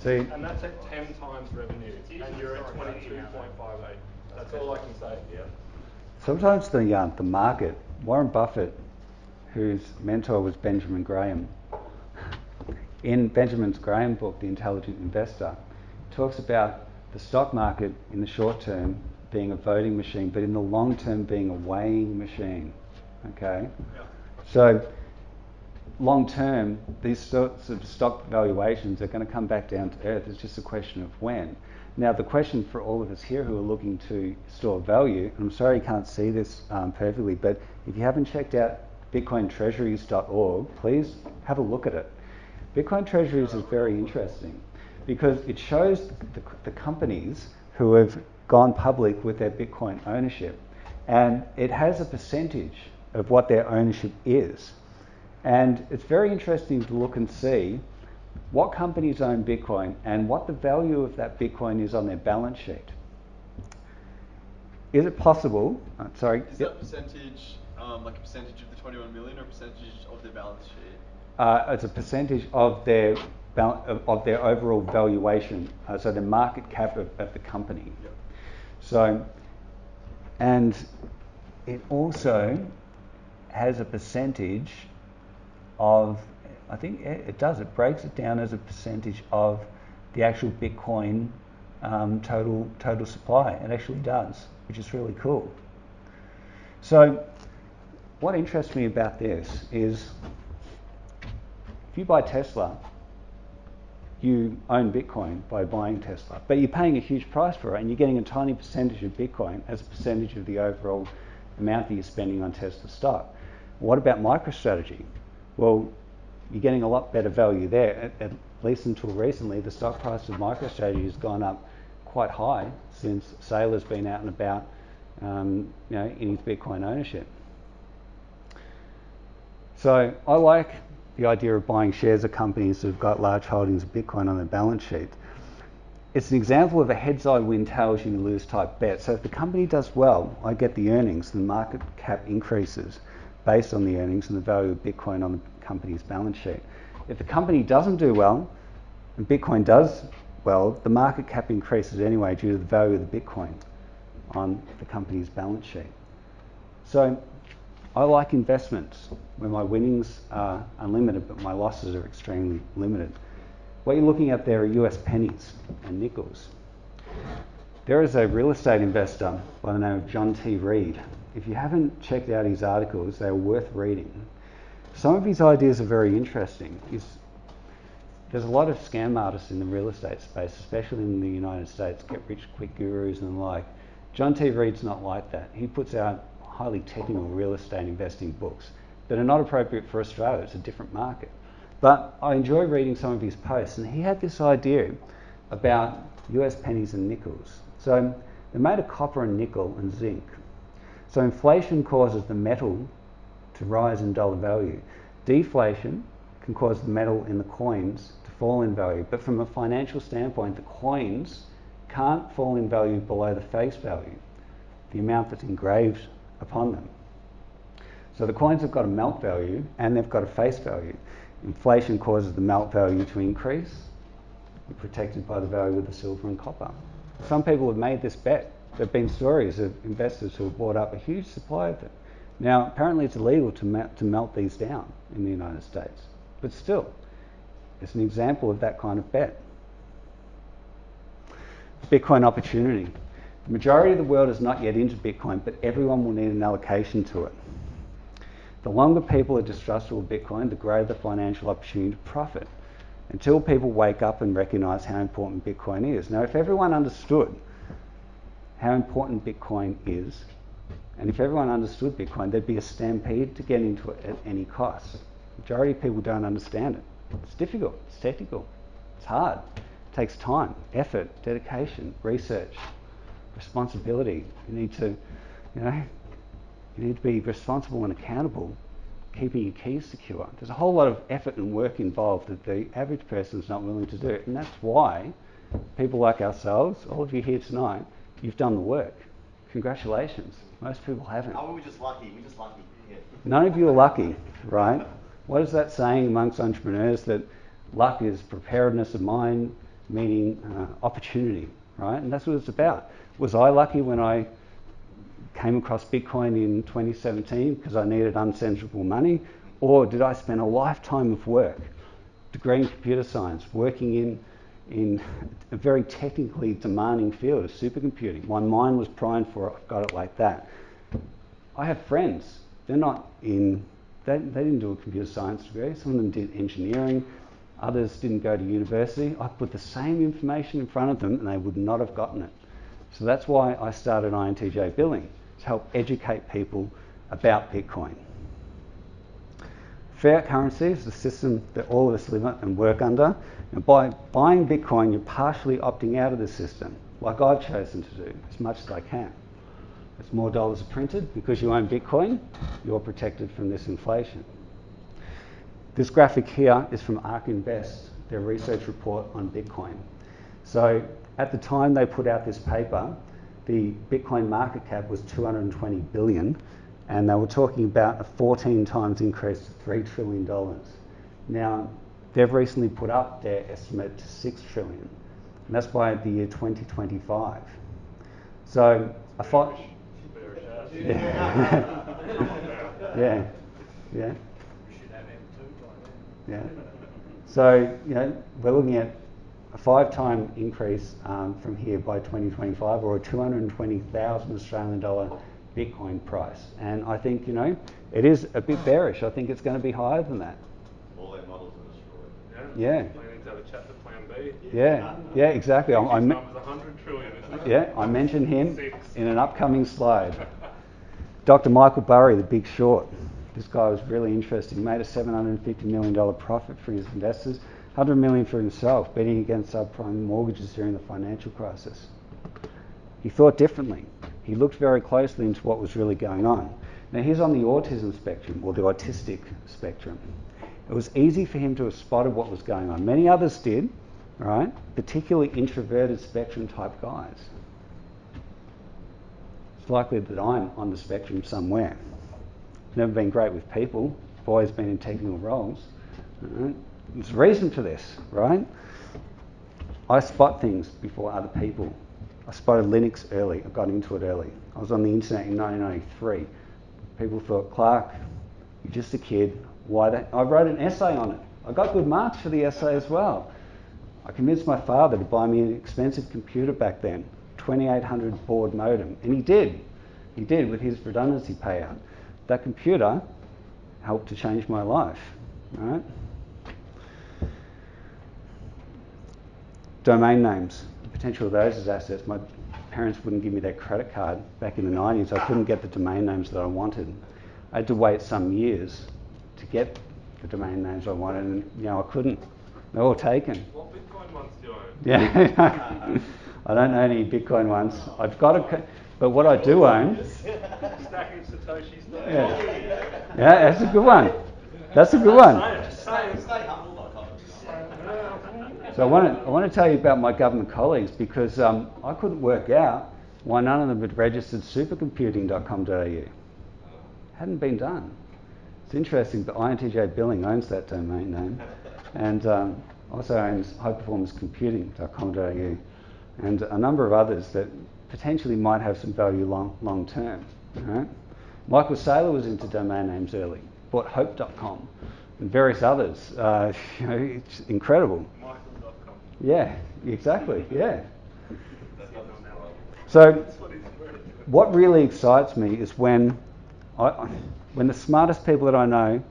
See, and that's at 10 times revenue, and you're at 22.58. That's all I can say. Yeah. Sometimes the market, Warren Buffett, whose mentor was Benjamin Graham, in Benjamin Graham's book, The Intelligent Investor, talks about the stock market in the short term being a voting machine, but in the long term being a weighing machine. Okay? Yeah. So long term, these sorts of stock valuations are going to come back down to earth. It's just a question of when. Now, the question for all of us here who are looking to store value, and I'm sorry you can't see this perfectly, but if you haven't checked out bitcointreasuries.org, please have a look at it. Bitcoin Treasuries is very interesting because it shows the companies who have gone public with their Bitcoin ownership, and it has a percentage of what their ownership is. And it's very interesting to look and see what companies own Bitcoin and what the value of that Bitcoin is on their balance sheet. Is it possible? Is that percentage like a percentage of the 21 million or a percentage of their balance sheet? It's a percentage of their overall valuation, so the market cap of the company. Yep. So, and it also has a percentage of, I think it does, it breaks it down as a percentage of the actual Bitcoin total supply. It actually does, which is really cool. So what interests me about this is if you buy Tesla, you own Bitcoin by buying Tesla, but you're paying a huge price for it and you're getting a tiny percentage of Bitcoin as a percentage of the overall amount that you're spending on Tesla stock. What about MicroStrategy? Well, you're getting a lot better value there. At least until recently, the stock price of MicroStrategy has gone up quite high since Saylor's been out and about in his Bitcoin ownership. So I like the idea of buying shares of companies that have got large holdings of Bitcoin on their balance sheet. It's an example of a heads I win, tails you lose type bet. So if the company does well, I get the earnings, the market cap increases based on the earnings and the value of Bitcoin on the company's balance sheet. If the company doesn't do well, and Bitcoin does well, the market cap increases anyway due to the value of the Bitcoin on the company's balance sheet. So I like investments where my winnings are unlimited but my losses are extremely limited. What you're looking at there are US pennies and nickels. There is a real estate investor by the name of John T. Reed. If you haven't checked out his articles, they are worth reading. Some of his ideas are very interesting. There's a lot of scam artists in the real estate space, especially in the United States, get rich quick gurus and the like. John T. Reed's not like that. He puts out highly technical real estate investing books that are not appropriate for Australia. It's a different market. But I enjoy reading some of his posts, and he had this idea about US pennies and nickels. So they're made of copper and nickel and zinc. So inflation causes the metal to rise in dollar value. Deflation can cause the metal in the coins to fall in value. But from a financial standpoint, the coins can't fall in value below the face value, the amount that's engraved upon them. So the coins have got a melt value and they've got a face value. Inflation causes the melt value to increase. You're protected by the value of the silver and copper. Some people have made this bet. There have been stories of investors who have bought up a huge supply of them. Now, apparently it's illegal to melt these down in the United States. But still, it's an example of that kind of bet. Bitcoin opportunity. The majority of the world is not yet into Bitcoin, but everyone will need an allocation to it. The longer people are distrustful of Bitcoin, the greater the financial opportunity to profit, until people wake up and recognise how important Bitcoin is. Now, if everyone understood how important Bitcoin is, and if everyone understood Bitcoin, there'd be a stampede to get into it at any cost. The majority of people don't understand it. It's difficult, it's technical, it's hard. It takes time, effort, dedication, research, responsibility. You need to be responsible and accountable, keeping your keys secure. There's a whole lot of effort and work involved that the average person's not willing to do. And that's why people like ourselves, all of you here tonight, you've done the work. Congratulations. Most people haven't. Oh, we're just lucky. Yeah. None of you are lucky, right? What is that saying amongst entrepreneurs, that luck is preparedness of mind meeting opportunity, right? And that's what it's about. Was I lucky when I came across Bitcoin in 2017 because I needed uncensorable money? Or did I spend a lifetime of work, degree in computer science, working in a very technically demanding field of supercomputing? My mind was primed for it, I've got it like that. I have friends, they didn't do a computer science degree, some of them did engineering, others didn't go to university. I put the same information in front of them and they would not have gotten it. So that's why I started INTJ Billing, to help educate people about Bitcoin. Fiat currency is the system that all of us live and work under. And by buying Bitcoin, you're partially opting out of the system, like I've chosen to do, as much as I can. As more dollars are printed, because you own Bitcoin, you're protected from this inflation. This graphic here is from ARK Invest, their research report on Bitcoin. So at the time they put out this paper, the Bitcoin market cap was 220 billion, and they were talking about a 14 times increase to $3 trillion. Now, they've recently put up their estimate to 6 trillion, and that's by the year 2025. So I thought, yeah. So, we're looking at a 5-time increase from here by 2025, or a 220,000 Australian dollar Bitcoin price. And I think, it is a bit bearish. I think it's going to be higher than that. All their models are destroyed. Yeah. Planning to have a chapter plan B. Yeah, exactly. His number's 100 trillion, isn't it? Yeah, I mentioned him 6. in an upcoming slide. Dr. Michael Burry, the Big Short. This guy was really interesting. He made a $750 million profit for his investors, $100 million for himself, betting against subprime mortgages during the financial crisis. He thought differently. He looked very closely into what was really going on. Now he's on the autism spectrum, or the autistic spectrum. It was easy for him to have spotted what was going on. Many others did, right? Particularly introverted spectrum type guys. It's likely that I'm on the spectrum somewhere. Never been great with people. I've always been in technical roles. Right? There's a reason for this, right? I spot things before other people. I spotted Linux early. I got into it early. I was on the internet in 1993. People thought, Clarke, you're just a kid. Why that? I wrote an essay on it. I got good marks for the essay as well. I convinced my father to buy me an expensive computer back then, 2800 baud modem, and he did. He did with his redundancy payout. That computer helped to change my life, right? Domain names, the potential of those as assets. My parents wouldn't give me their credit card back in the 90s. I couldn't get the domain names that I wanted. I had to wait some years to get the domain names I wanted, and I couldn't. They're all taken. What Bitcoin ones do you own? Yeah, I don't own any Bitcoin ones. I've got but what I do own. Stacking Satoshis. Yeah, that's a good one. That's a good one. Stay humble, So I want to tell you about my government colleagues, because I couldn't work out why none of them had registered supercomputing.com.au. Hadn't been done. It's interesting, but INTJ Billing owns that domain name, and also owns highperformancecomputing.com.au, and a number of others that potentially might have some value long term. Right? Michael Saylor was into domain names early, bought hope.com and various others. It's incredible. Michael.com. Yeah, exactly, yeah. So what really excites me is when the smartest people that I know,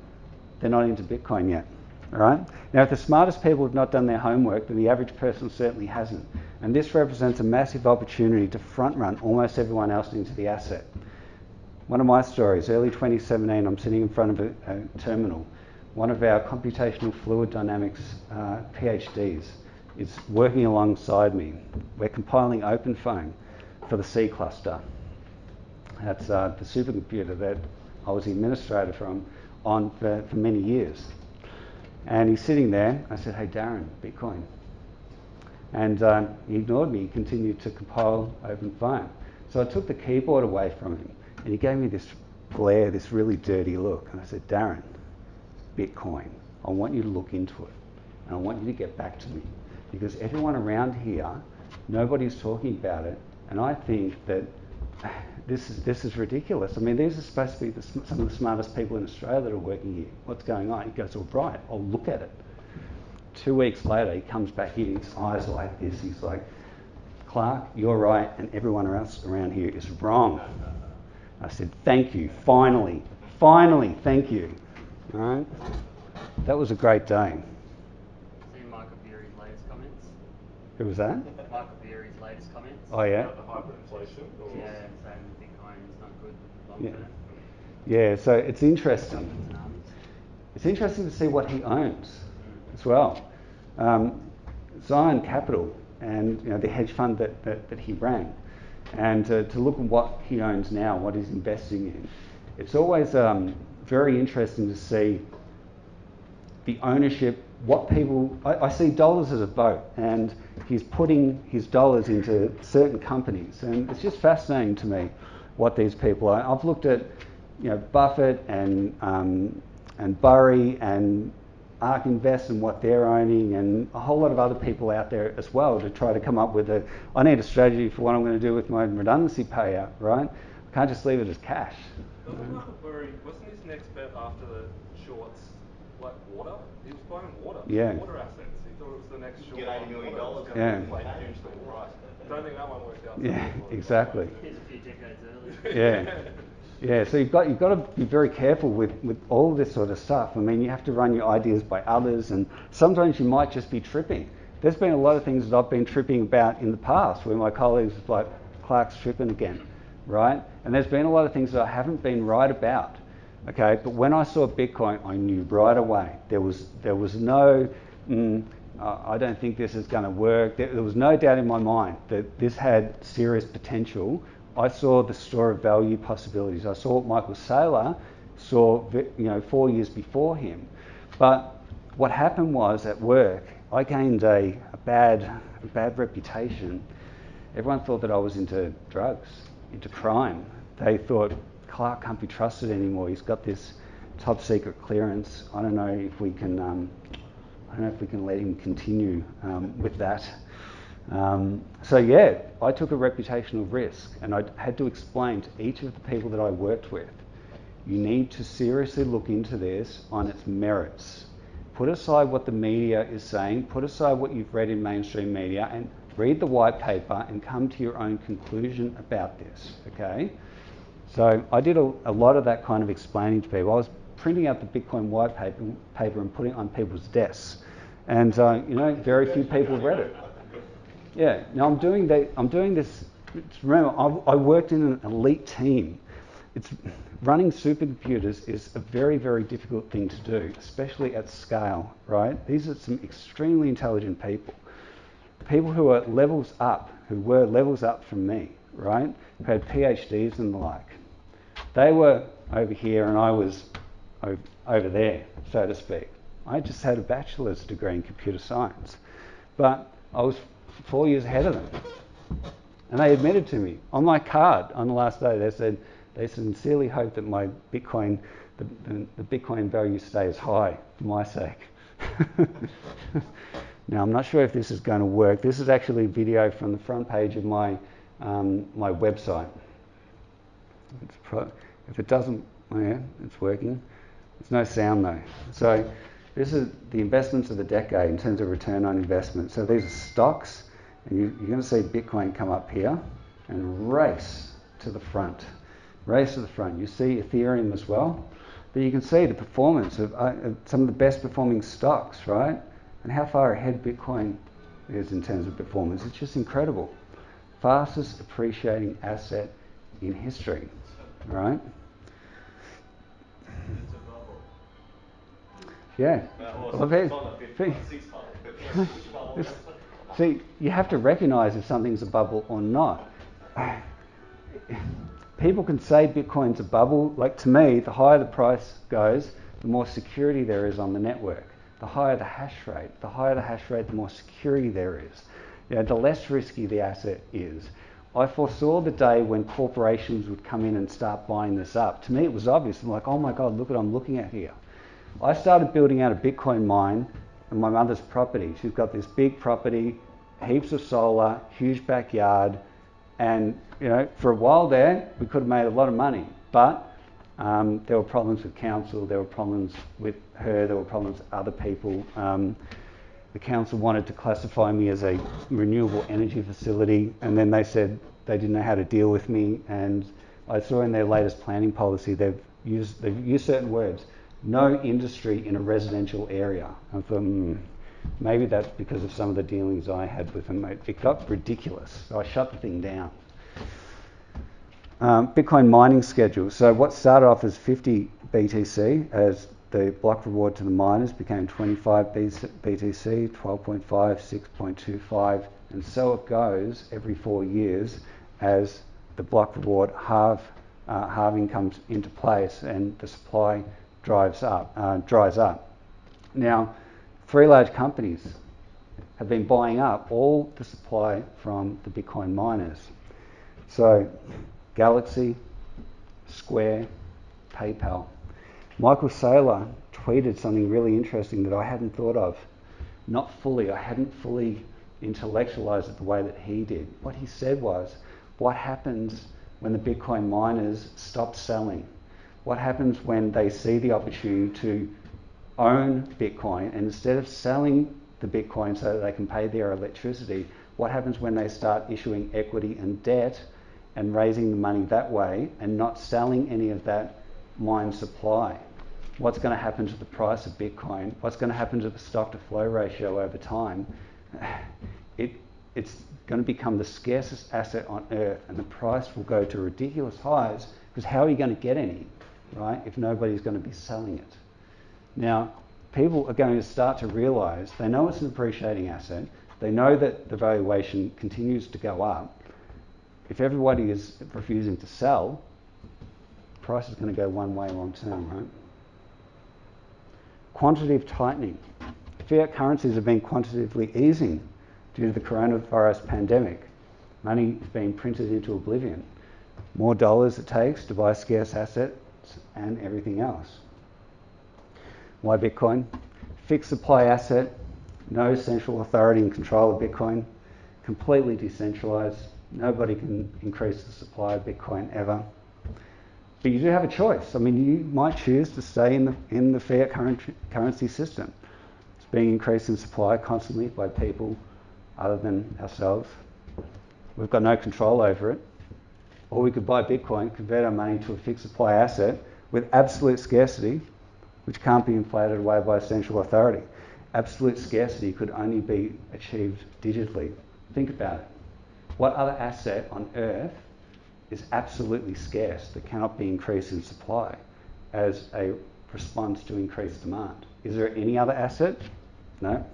they're not into Bitcoin yet. All right? Now, if the smartest people have not done their homework, then the average person certainly hasn't. And this represents a massive opportunity to front-run almost everyone else into the asset. One of my stories, early 2017, I'm sitting in front of a terminal. One of our computational fluid dynamics PhDs is working alongside me. We're compiling OpenFOAM for the C cluster. That's the supercomputer that I was the administrator for many years. And he's sitting there. I said, hey, Darren, Bitcoin. And he ignored me. He continued to compile OpenFOAM. So I took the keyboard away from him, and he gave me this glare, this really dirty look. And I said, Darren, Bitcoin, I want you to look into it. And I want you to get back to me. Because everyone around here, nobody's talking about it. And I think that this is ridiculous. I mean, these are supposed to be some of the smartest people in Australia that are working here. What's going on? He goes, all right, I'll look at it. 2 weeks later, he comes back in, his eyes are like this. He's like, Clarke, you're right, and everyone else around here is wrong. I said, thank you, finally, thank you. All right? That was a great day. See Michael Beery's latest comments? Who was that? Michael Beery's latest comments? Oh, yeah? About the hyperinflation? Or Yeah, saying Bitcoin is not good long Yeah. term. Yeah, so it's interesting. Governments and armies. It's interesting to see what he owns as well. Zion Capital and the hedge fund that he ran, and to look at what he owns now, what he's investing in. It's always very interesting to see the ownership, what people... I see dollars as a vote, and he's putting his dollars into certain companies, and it's just fascinating to me what these people are. I've looked at Buffett and Burry and ARK Invest and what they're owning, and a whole lot of other people out there as well, to try to come up with I need a strategy for what I'm going to do with my redundancy payout, right? I can't just leave it as cash. Wasn't his next bet after the shorts like water? He was buying water. Yeah. Water assets. He thought it was the next short. Get $80 million. Yeah. Like hugely in price. Don't think that one worked out. Yeah, exactly. Here's a few decades early. Yeah, so you've got to be very careful with all this sort of stuff. I mean, you have to run your ideas by others, and sometimes you might just be tripping. There's been a lot of things that I've been tripping about in the past where my colleagues are like, Clarke's tripping again, right? And there's been a lot of things that I haven't been right about, okay? But when I saw Bitcoin, I knew right away. There was no, I don't think this is going to work. There was no doubt in my mind that this had serious potential. I saw the store of value possibilities. I saw what Michael Saylor saw, 4 years before him. But what happened was at work, I gained a bad reputation. Everyone thought that I was into drugs, into crime. They thought Clarke can't be trusted anymore. He's got this top secret clearance. I don't know if we can let him continue with that. So yeah, I took a reputational risk, and I had to explain to each of the people that I worked with, you need to seriously look into this on its merits. Put aside what the media is saying, put aside what you've read in mainstream media, and read the white paper and come to your own conclusion about this, okay? So I did a lot of that kind of explaining to people. I was printing out the Bitcoin white paper and putting it on people's desks. And very few people read it. Yeah, now I'm doing this. Remember, I worked in an elite team. Running supercomputers is a very, very difficult thing to do, especially at scale, right? These are some extremely intelligent people. People who were levels up from me, right? Who had PhDs and the like. They were over here and I was over there, so to speak. I just had a bachelor's degree in computer science, but I was 4 years ahead of them. And they admitted to me on my card on the last day. They said they sincerely hope that my Bitcoin, the Bitcoin value stays high for my sake. Now I'm not sure if this is going to work. This is actually a video from the front page of my my website. If it doesn't, yeah, it's working. There's no sound though. So this is the investments of the decade in terms of return on investment. So these are stocks, and you're going to see Bitcoin come up here and race to the front. Race to the front. You see Ethereum as well, but you can see the performance of some of the best performing stocks, right? And how far ahead Bitcoin is in terms of performance. It's just incredible. Fastest appreciating asset in history, right? It's a bubble. Yeah. See, you have to recognise if something's a bubble or not. People can say Bitcoin's a bubble. Like, to me, the higher the price goes, the more security there is on the network. The higher the hash rate. The higher the hash rate, the more security there is. The less risky the asset is. I foresaw the day when corporations would come in and start buying this up. To me, it was obvious. I'm like, oh my God, look what I'm looking at here. I started building out a Bitcoin mine on my mother's property. She's got this big property, heaps of solar, huge backyard, and for a while there, we could have made a lot of money. But there were problems with council, there were problems with her, there were problems with other people. The council wanted to classify me as a renewable energy facility, and then they said they didn't know how to deal with me. And I saw in their latest planning policy they've used certain words. No industry in a residential area. I thought, maybe that's because of some of the dealings I had with them. It got ridiculous, so I shut the thing down. Bitcoin mining schedule. So what started off as 50 BTC as the block reward to the miners became 25 BTC, 12.5, 6.25, and so it goes every 4 years as the block reward halving comes into place and the supply dries up. Now, 3 large companies have been buying up all the supply from the Bitcoin miners. So, Galaxy, Square, PayPal. Michael Saylor tweeted something really interesting that I hadn't thought of. I hadn't fully intellectualized it the way that he did. What he said was, what happens when the Bitcoin miners stop selling? What happens when they see the opportunity to own Bitcoin, and instead of selling the Bitcoin so that they can pay their electricity, what happens when they start issuing equity and debt and raising the money that way and not selling any of that mine supply. What's going to happen to the price of Bitcoin? What's going to happen to the stock to flow ratio over time? It's going to become the scarcest asset on earth, and the price will go to ridiculous highs, because how are you going to get any, right, if nobody's going to be selling it? Now, people are going to start to realise, they know it's an appreciating asset, they know that the valuation continues to go up. If everybody is refusing to sell, the price is going to go one way long term, right? Quantitative tightening. Fiat currencies have been quantitatively easing due to the coronavirus pandemic. Money is being printed into oblivion. More dollars it takes to buy scarce assets and everything else. Why Bitcoin? Fixed supply asset, no central authority and control of Bitcoin, completely decentralized, nobody can increase the supply of Bitcoin ever. But you do have a choice. I mean, you might choose to stay in the fiat currency system. It's being increased in supply constantly by people other than ourselves. We've got no control over it. Or we could buy Bitcoin, convert our money to a fixed supply asset with absolute scarcity, which can't be inflated away by a central authority. Absolute scarcity could only be achieved digitally. Think about it. What other asset on earth is absolutely scarce that cannot be increased in supply as a response to increased demand? Is there any other asset? No.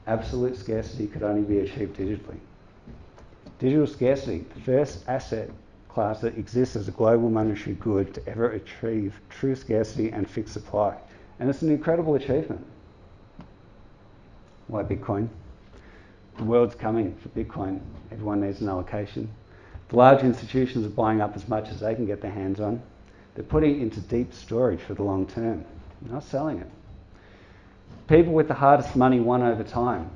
Absolute scarcity could only be achieved digitally. Digital scarcity, the first asset class that exists as a global monetary good to ever achieve true scarcity and fixed supply. And it's an incredible achievement. Why Bitcoin? The world's coming for Bitcoin. Everyone needs an allocation. The large institutions are buying up as much as they can get their hands on. They're putting it into deep storage for the long term. They're not selling it. People with the hardest money won over time.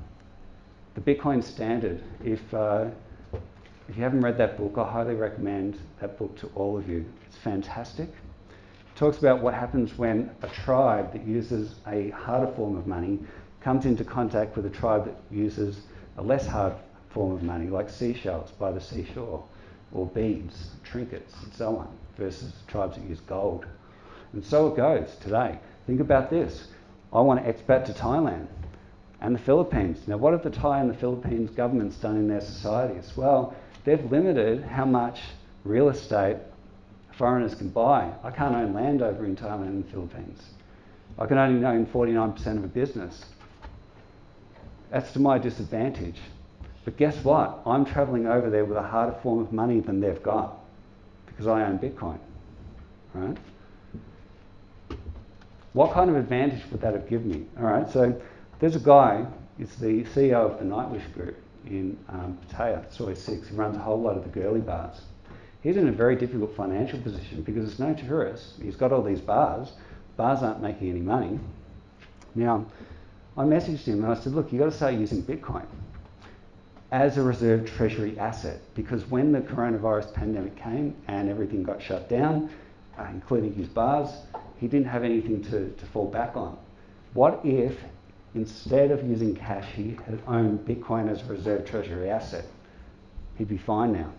The Bitcoin Standard, if you haven't read that book, I highly recommend that book to all of you. It's fantastic. It talks about what happens when a tribe that uses a harder form of money comes into contact with a tribe that uses a less hard form of money, like seashells by the seashore, or beads, trinkets, and so on, versus tribes that use gold. And so it goes today. Think about this. I want to expat to Thailand and the Philippines. Now, what have the Thai and the Philippines governments done in their societies? Well, they've limited how much real estate foreigners can buy. I can't own land over in Thailand and the Philippines. I can only own 49% of a business. That's to my disadvantage. But guess what? I'm travelling over there with a harder form of money than they've got because I own Bitcoin, right? What kind of advantage would that have given me? All right, so there's a guy, he's the CEO of the Nightwish Group in Pattaya, Soy 6. He runs a whole lot of the girly bars. He's in a very difficult financial position because there's no tourists. He's got all these bars. Bars aren't making any money. Now, I messaged him and I said, look, you've got to start using Bitcoin as a reserve treasury asset, because when the coronavirus pandemic came and everything got shut down, including his bars, he didn't have anything to fall back on. What if instead of using cash, he had owned Bitcoin as a reserve treasury asset? He'd be fine now.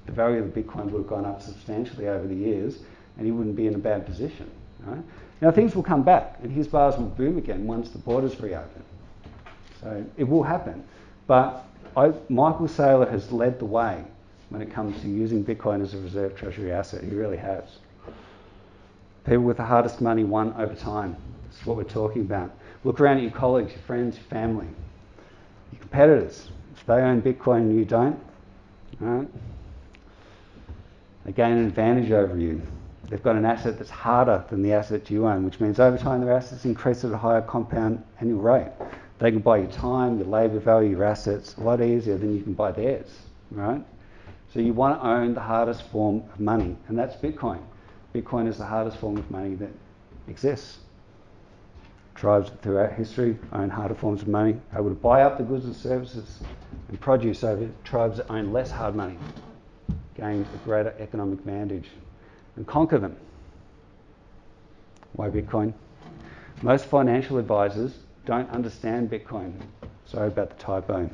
The value of the Bitcoin would have gone up substantially over the years and he wouldn't be in a bad position. Right? Now things will come back and his bars will boom again once the borders reopen. So it will happen. But Michael Saylor has led the way when it comes to using Bitcoin as a reserve treasury asset. He really has. People with the hardest money won over time. This is what we're talking about. Look around at your colleagues, your friends, your family, your competitors. If they own Bitcoin and you don't, right, they gain an advantage over you. They've got an asset that's harder than the asset you own, which means over time their assets increase at a higher compound annual rate. They can buy your time, your labour value, your assets a lot easier than you can buy theirs, right? So you want to own the hardest form of money, and that's Bitcoin. Bitcoin is the hardest form of money that exists. Tribes throughout history own harder forms of money, able to buy up the goods and services and produce over tribes that own less hard money, gain a greater economic advantage and conquer them. Why Bitcoin? Most financial advisors don't understand Bitcoin. Sorry about the typo.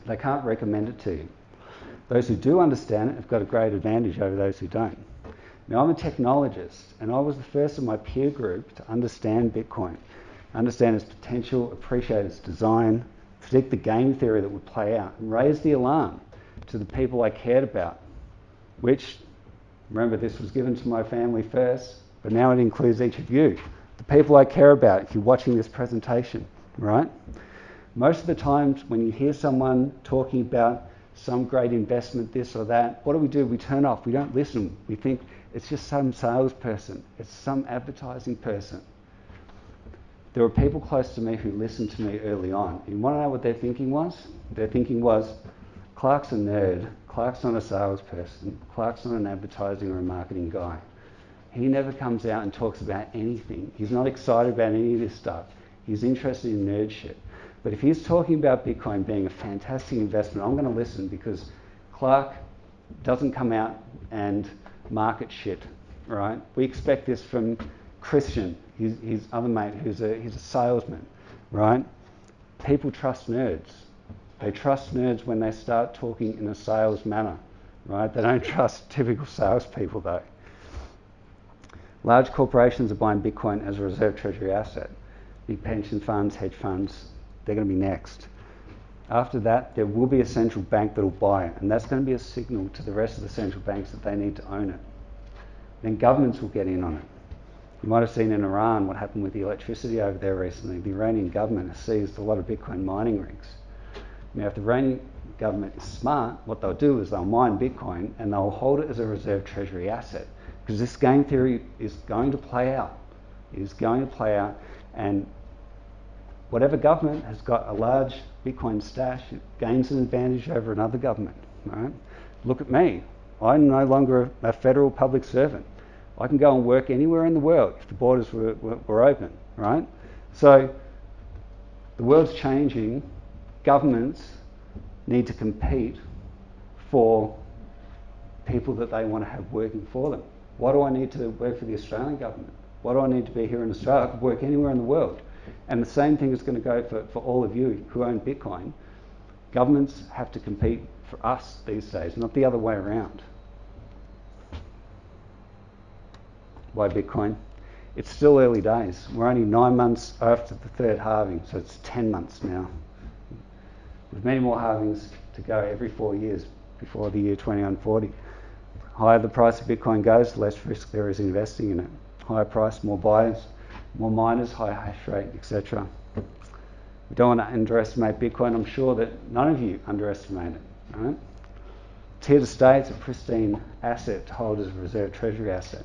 They can't recommend it to you. Those who do understand it have got a great advantage over those who don't. Now, I'm a technologist, and I was the first in my peer group to understand Bitcoin, understand its potential, appreciate its design, predict the game theory that would play out, and raise the alarm to the people I cared about, which, remember, this was given to my family first, but now it includes each of you, the people I care about if you're watching this presentation, right? Most of the times when you hear someone talking about some great investment, this or that, what do? We turn off. We don't listen. We think it's just some salesperson. It's some advertising person. There were people close to me who listened to me early on. You want to know what their thinking was? Their thinking was, Clarke's a nerd. Clarke's not a salesperson. Clarke's not an advertising or a marketing guy. He never comes out and talks about anything. He's not excited about any of this stuff. He's interested in nerd shit. But if he's talking about Bitcoin being a fantastic investment, I'm going to listen because Clarke doesn't come out and market shit, right? We expect this from Christian, his other mate, he's a salesman, right? People trust nerds. They trust nerds when they start talking in a sales manner, right? They don't trust typical salespeople though. Large corporations are buying Bitcoin as a reserve treasury asset. Big pension funds, hedge funds, they're going to be next. After that, there will be a central bank that will buy it, and that's going to be a signal to the rest of the central banks that they need to own it. Then governments will get in on it. You might have seen in Iran what happened with the electricity over there recently. The Iranian government has seized a lot of Bitcoin mining rigs. Now, if the Iranian government is smart, what they'll do is they'll mine Bitcoin and they'll hold it as a reserve treasury asset, because this game theory is going to play out. It is going to play out, and whatever government has got a large Bitcoin stash, it gains an advantage over another government, right? Look at me. I'm no longer a federal public servant. I can go and work anywhere in the world if the borders were open, right? So the world's changing. Governments need to compete for people that they want to have working for them. Why do I need to work for the Australian government? Why do I need to be here in Australia? I could work anywhere in the world. And the same thing is going to go for all of you who own Bitcoin. Governments have to compete for us these days, not the other way around. Why Bitcoin? It's still early days. We're only 9 months after the third halving, so it's 10 months now. With many more halvings to go every 4 years before the year 2140. Higher the price of Bitcoin goes, the less risk there is investing in it. Higher price, more buyers, more miners, higher hash rate, etc. We don't want to underestimate Bitcoin. I'm sure that none of you underestimate it. Right? It's here to stay. It's a pristine asset to hold as a reserve treasury asset.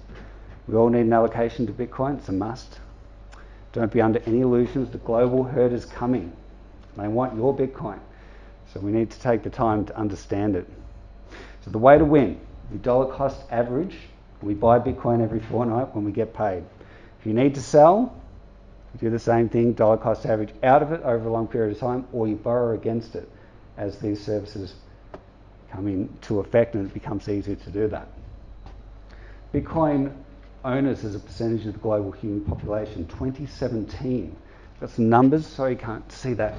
We all need an allocation to Bitcoin. It's a must. Don't be under any illusions. The global herd is coming. They want your Bitcoin. So we need to take the time to understand it. So the way to win, we dollar cost average. We buy Bitcoin every fortnight when we get paid. If you need to sell, you do the same thing, dollar cost average out of it over a long period of time, or you borrow against it as these services come into effect and it becomes easier to do that. Bitcoin owners as a percentage of the global human population, 2017. Got some numbers, sorry you can't see that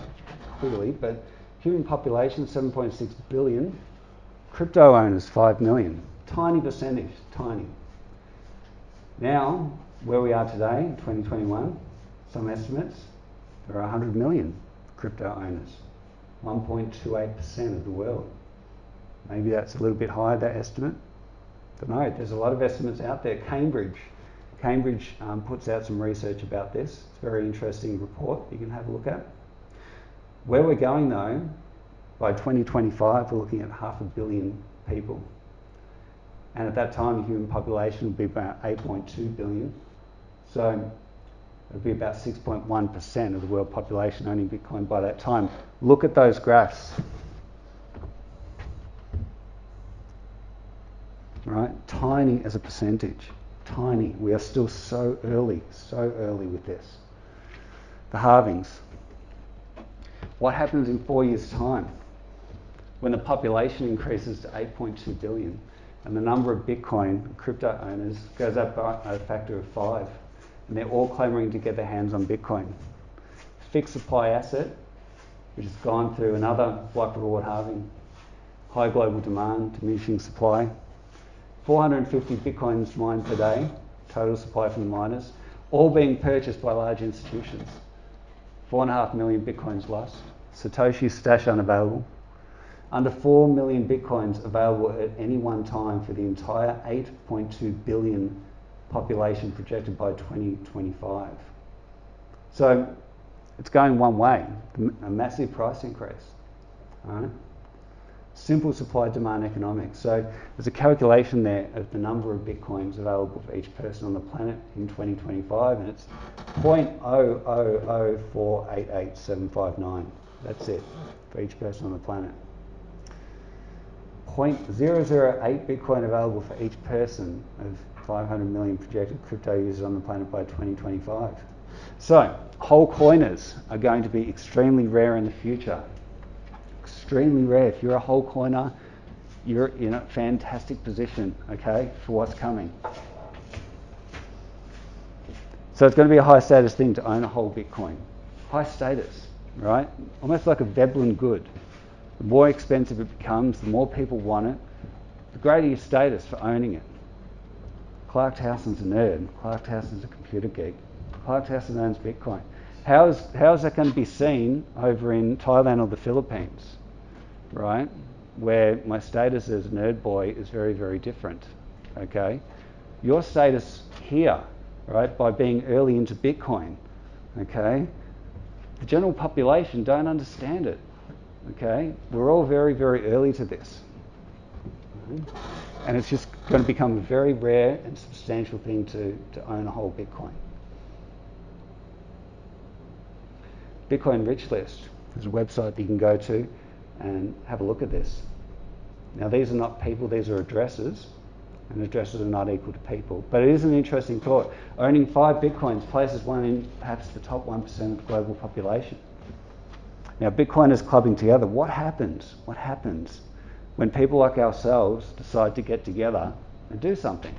clearly, but human population 7.6 billion, crypto owners 5 million. Tiny percentage, tiny. Now, where we are today, in 2021, some estimates, there are 100 million crypto owners, 1.28% of the world. Maybe that's a little bit higher, that estimate. Don't know, there's a lot of estimates out there. Cambridge puts out some research about this. It's a very interesting report you can have a look at. Where we're going though, by 2025 we're looking at 500 million people. And at that time the human population will be about 8.2 billion. So it'll be about 6.1% of the world population owning Bitcoin by that time. Look at those graphs. Right? Tiny as a percentage. Tiny. We are still so early with this. The halvings. What happens in 4 years' time when the population increases to 8.2 billion and the number of Bitcoin crypto owners goes up by a factor of 5 and they're all clamouring to get their hands on Bitcoin? Fixed supply asset, which has gone through another block reward halving. high global demand, diminishing supply. 450 bitcoins mined per day, total supply from the miners, all being purchased by large institutions. 4.5 million bitcoins lost. Satoshi stash unavailable. Under 4 million bitcoins available at any one time for the entire 8.2 billion population projected by 2025. So it's going one way, a massive price increase. All right? Simple supply-demand economics. So there's a calculation there of the number of bitcoins available for each person on the planet in 2025, and it's 0.000488759. That's it for each person on the planet. 0.008 Bitcoin available for each person of 500 million projected crypto users on the planet by 2025. So whole coiners are going to be extremely rare in the future. Extremely rare. If you're a whole coiner, you're in a fantastic position, okay, for what's coming. So it's going to be a high status thing to own a whole Bitcoin. High status, right? Almost like a Veblen good. The more expensive it becomes, the more people want it, the greater your status for owning it. Clarke Towson's a nerd. Clarke Towson's a computer geek. Clarke Towson owns Bitcoin. How is that going to be seen over in Thailand or the Philippines, right? Where my status as a nerd boy is very, very different, okay? Your status here, right, by being early into Bitcoin, okay? The general population don't understand it, okay? We're all very, very early to this. And it's just going to become a very rare and substantial thing to own a whole Bitcoin. Bitcoin Rich List is a website that you can go to and have a look at this. Now these are not people, these are addresses, and addresses are not equal to people. But it is an interesting thought. Owning 5 Bitcoins places one in perhaps the top 1% of the global population. Now Bitcoiners clubbing together, what happens? What happens when people like ourselves decide to get together and do something,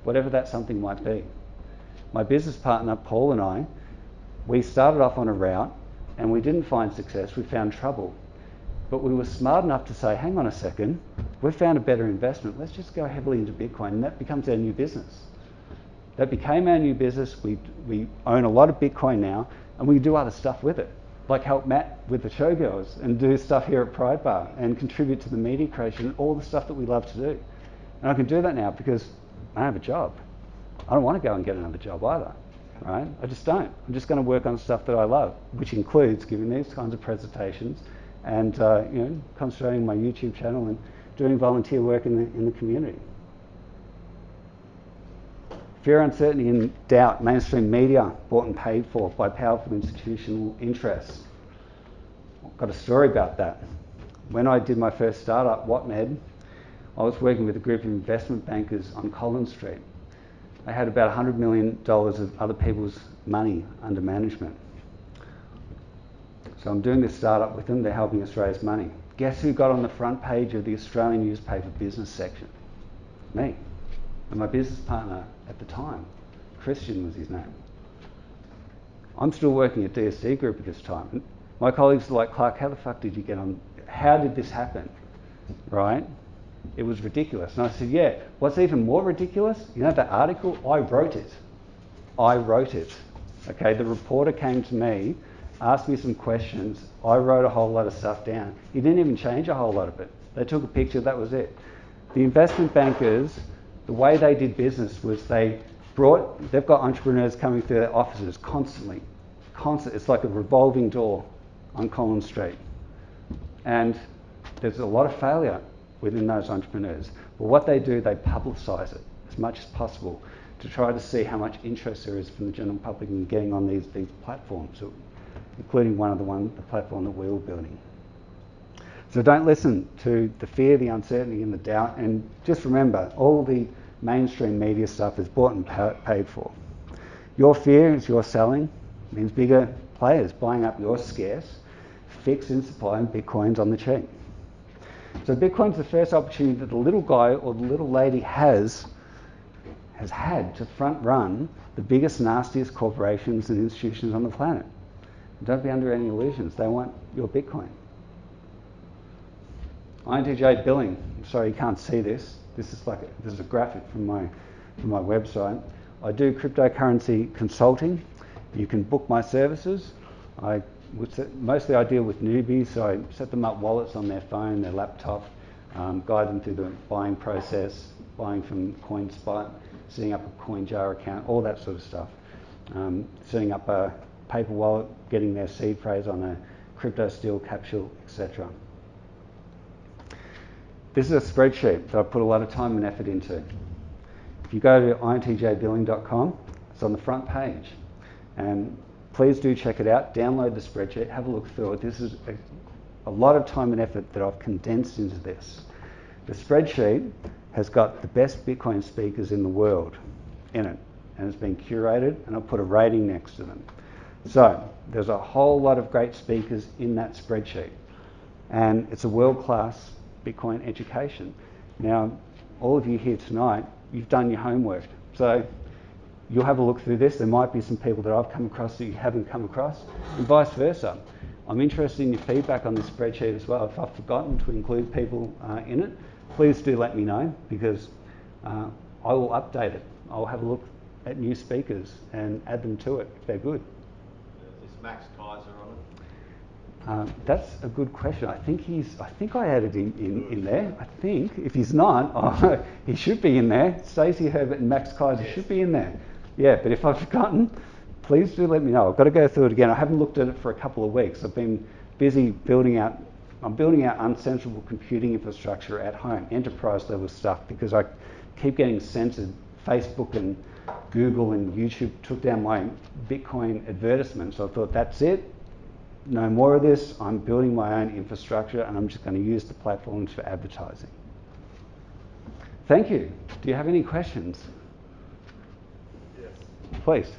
whatever that something might be? My business partner, Paul, and I, we started off on a route and we didn't find success, we found trouble. But we were smart enough to say, hang on a second, we've found a better investment, let's just go heavily into Bitcoin, and that becomes our new business. That became our new business, we own a lot of Bitcoin now, and we do other stuff with it, like help Matt with the showgirls, and do stuff here at Pride Bar, and contribute to the media creation, all the stuff that we love to do. And I can do that now because I don't have a job. I don't want to go and get another job either. Right? I just don't. I'm just going to work on stuff that I love, which includes giving these kinds of presentations and concentrating my YouTube channel and doing volunteer work in the community. Fear, uncertainty and doubt, mainstream media bought and paid for by powerful institutional interests. I've got a story about that. When I did my first startup, WhatMed, I was working with a group of investment bankers on Collins Street. They had about $100 million of other people's money under management. So I'm doing this startup with them, they're helping us raise money. Guess who got on the front page of the Australian newspaper business section? Me. And my business partner at the time, Christian was his name. I'm still working at DSC Group at this time. And my colleagues are like, Clarke, how the fuck did you get on? How did this happen? Right? It was ridiculous. And I said, yeah, what's even more ridiculous? You know that article? I wrote it. Okay, the reporter came to me, asked me some questions. I wrote a whole lot of stuff down. He didn't even change a whole lot of it. They took a picture, that was it. The investment bankers, the way they did business was they've got entrepreneurs coming through their offices constantly. It's like a revolving door on Collins Street. And there's a lot of failure within those entrepreneurs. But what they do, they publicise it as much as possible to try to see how much interest there is from the general public in getting on these platforms, including the platform that we were building. So don't listen to the fear, the uncertainty and the doubt, and just remember, all the mainstream media stuff is bought and paid for. Your fear is your selling, means bigger players buying up your scarce, fixed in supply and Bitcoins on the cheap. So Bitcoin's the first opportunity that the little guy or the little lady has had to front run the biggest, nastiest corporations and institutions on the planet. Don't be under any illusions. They want your Bitcoin. INTJ billing. Sorry, you can't see this. This is a graphic from my website. I do cryptocurrency consulting. You can book my services. Mostly I deal with newbies, so I set them up wallets on their phone, their laptop, guide them through the buying process, buying from CoinSpot, setting up a CoinJar account, all that sort of stuff. Setting up a paper wallet, getting their seed phrase on a crypto steel capsule, etc. This is a spreadsheet that I put a lot of time and effort into. If you go to intjbilling.com, it's on the front page. And please do check it out, download the spreadsheet, have a look through it. This is a lot of time and effort that I've condensed into this. The spreadsheet has got the best Bitcoin speakers in the world in it, and it's been curated, and I've put a rating next to them. So there's a whole lot of great speakers in that spreadsheet, and it's a world-class Bitcoin education. Now, all of you here tonight, you've done your homework, so you'll have a look through this. There might be some people that I've come across that you haven't come across, and vice versa. I'm interested in your feedback on this spreadsheet as well. If I've forgotten to include people in it, please do let me know, because I will update it. I'll have a look at new speakers and add them to it if they're good. Is Max Kaiser on it? That's a good question. I think I added him in there. I think if he's not, he should be in there. Stacey Herbert and Max Kaiser should be in there. Yeah, but if I've forgotten, please do let me know. I've got to go through it again. I haven't looked at it for a couple of weeks. I've been busy building out uncensorable computing infrastructure at home, enterprise level stuff, because I keep getting censored. Facebook and Google and YouTube took down my Bitcoin advertisements. So I thought, that's it. No more of this. I'm building my own infrastructure, and I'm just going to use the platforms for advertising. Thank you. Do you have any questions? Yes. Please.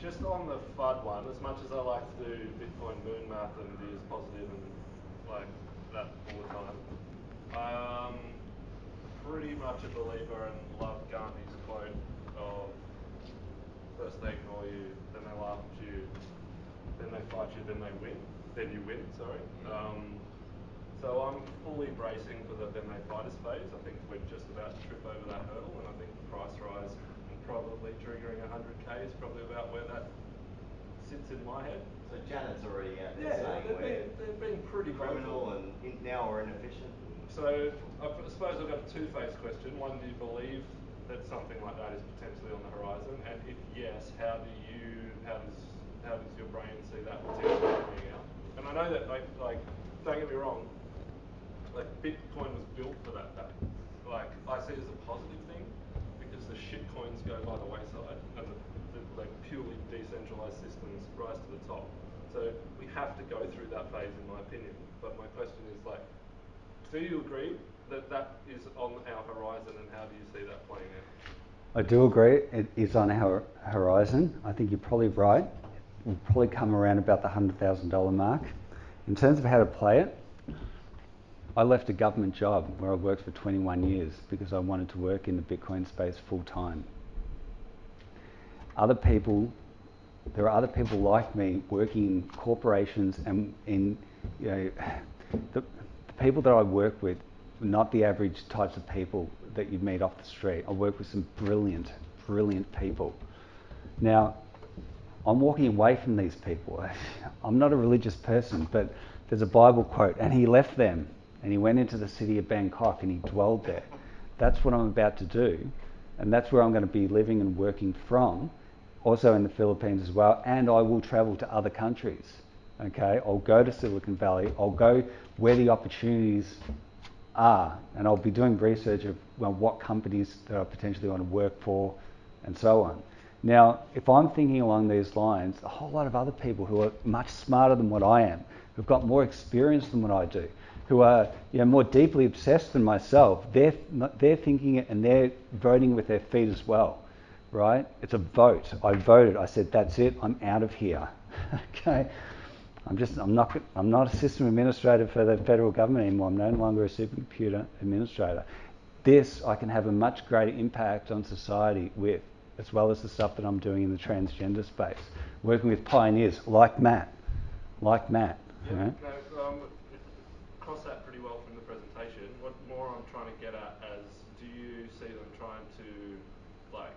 Just on the FUD one, as much as I like to do Bitcoin moon math and be as positive and like that all the time, I'm pretty much a believer and love Gandhi's quote of first they ignore you, then they laugh at you, then they fight you, then you win, sorry. So I'm fully bracing for the then they fight us phase. I think we're just about to trip over that hurdle, and I think the price rise and probably triggering 100k is probably about where that sits in my head. So Janet's already out there saying they've been pretty criminal vocal. and now we're inefficient. So I suppose I've got a two-faced question. One, do you believe that something like that is potentially on the horizon? And if yes, how does your brain see that potentially playing out? And I know that like don't get me wrong, like Bitcoin was built for that day. Like I see it as a positive thing because the shit coins go by the wayside and the like purely decentralized systems rise to the top. So we have to go through that phase, in my opinion. But my question is like, do you agree that that is on our horizon, and how do you see that playing out? I do agree it is on our horizon. I think you're probably right. We'll probably come around about the $100,000 mark. In terms of how to play it, I left a government job where I worked for 21 years because I wanted to work in the Bitcoin space full time. There are other people like me working in corporations and in, the people that I work with, not the average types of people that you meet off the street. I work with some brilliant, brilliant people. Now, I'm walking away from these people. I'm not a religious person, but there's a Bible quote, and he left them, and he went into the city of Bangkok, and he dwelled there. That's what I'm about to do, and that's where I'm going to be living and working from, also in the Philippines as well, and I will travel to other countries. Okay, I'll go to Silicon Valley, I'll go where the opportunities are, and I'll be doing research of what companies that I potentially want to work for, and so on. Now, if I'm thinking along these lines, a whole lot of other people who are much smarter than what I am, who've got more experience than what I do, who are more deeply obsessed than myself, they're thinking it and they're voting with their feet as well, right? It's a vote. I voted. I said, that's it. I'm out of here. Okay. I'm not a system administrator for the federal government anymore. I'm no longer a supercomputer administrator. This I can have a much greater impact on society with, as well as the stuff that I'm doing in the transgender space, working with pioneers like Matt. Yeah, You know? no, what more I'm trying to get at as, do you see them trying to, like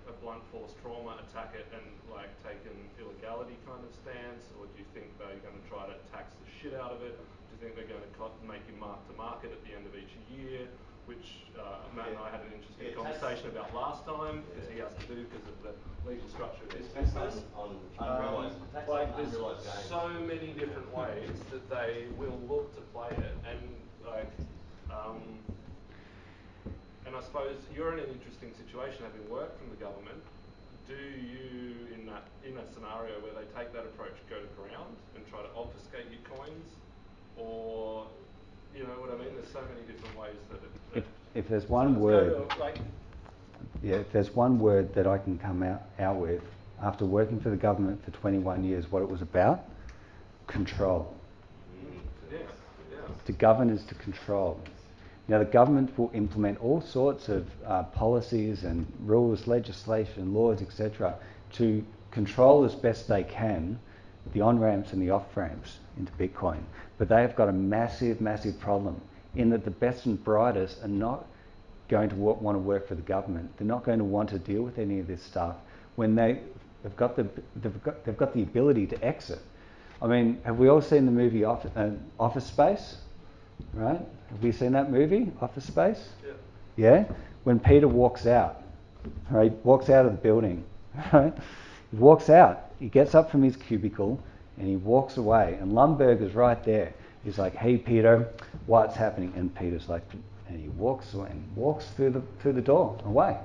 a blunt force trauma, attack it and like take an illegality kind of stance, or do you think they're going to try to tax the shit out of it? Do you think they're going to make you mark to market at the end of each year, which Matt and I had an interesting conversation about last time, because he has to do because of the legal structure of his business. There's so many different ways that they will look to play it, and and I suppose you're in an interesting situation, having worked from the government. Do you, in a scenario where they take that approach, go to ground and try to obfuscate your coins, or you know what I mean? There's so many different ways that if there's one word, if there's one word that I can come out with after working for the government for 21 years, what it was about: control. To govern is to control. Now, the government will implement all sorts of policies and rules, legislation, laws, etc., to control as best they can the on-ramps and the off-ramps into Bitcoin. But they have got a massive, massive problem in that the best and brightest are not going to want to work for the government. They're not going to want to deal with any of this stuff when they've got the ability to exit. I mean, have we all seen the movie Office Space? Right? Have we seen that movie, Office Space? Yeah. When Peter walks out, right? Walks out of the building, right? He walks out. He gets up from his cubicle and he walks away. And Lumberger's right there. He's like, "Hey, Peter, what's happening?" And Peter's like, and he walks away and walks through the door away.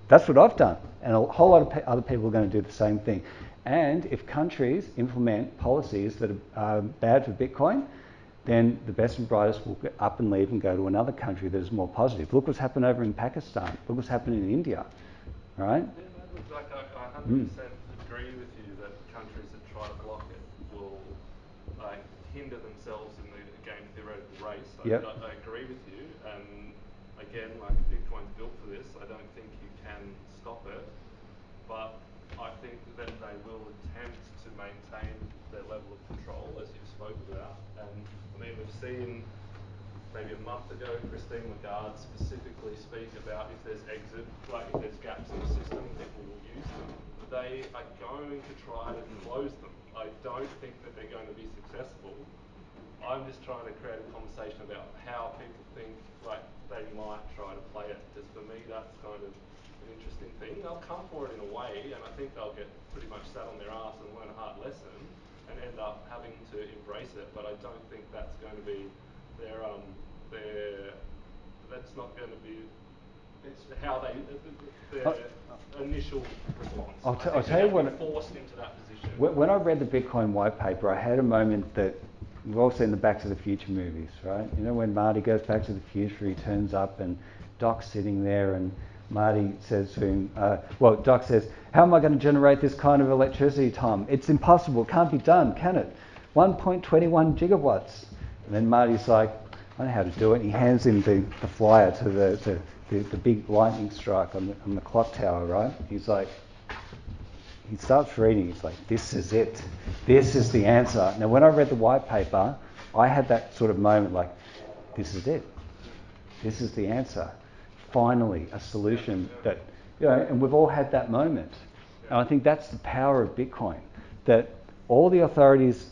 That's what I've done, and a whole lot of other people are going to do the same thing. And if countries implement policies that are bad for Bitcoin, then the best and brightest will get up and leave and go to another country that is more positive. Look what's happened over in Pakistan. Look what's happening in India, right? Yeah, I 100% agree with you that countries that try to block it will hinder themselves in the game theoretical race. I agree with you, and again, Bitcoin's built for this. I don't think you can stop it, but I think that they will attempt to maintain their level of control, as you've spoken about. And I mean, we've seen maybe a month ago Christine Lagarde specifically speak about if there's if there's gaps in the system, people will use them. They are going to try to close them. I don't think that they're going to be successful. I'm just trying to create a conversation about how people think they might try to play it, because for me that's kind of an interesting thing. They'll come for it in a way, and I think they'll get pretty much sat on their ass and learn a hard lesson and end up having to embrace it. But I don't think that's going to be that's not going to be their initial response. I'll tell you what. Forced into that position. When I read the Bitcoin white paper, I had a moment that we've all seen the Back to the Future movies, right? You know, when Marty goes back to the future, he turns up and Doc's sitting there, and Marty says to him, Doc says, "How am I going to generate this kind of electricity, Tom? It's impossible. Can't be done, can it? 1.21 gigawatts." And then Marty's like, "I know how to do it." He hands him the flyer to the big lightning strike on the clock tower, right? He's like, he starts reading. He's like, "This is it. This is the answer." Now, when I read the white paper, I had that sort of moment, like, this is it. This is the answer. Finally, a solution that, and we've all had that moment. And I think that's the power of Bitcoin, that all the authorities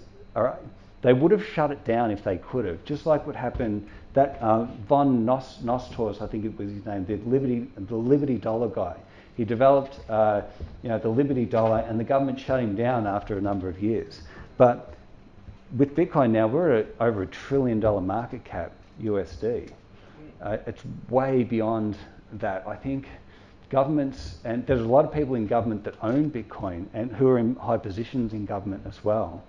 they would have shut it down if they could have, just like what happened, that von Nostos, I think it was his name, the Liberty Dollar guy. He developed, the Liberty Dollar, and the government shut him down after a number of years. But with Bitcoin now, we're at over $1 trillion market cap USD. It's way beyond that. I think governments, and there's a lot of people in government that own Bitcoin and who are in high positions in government as well.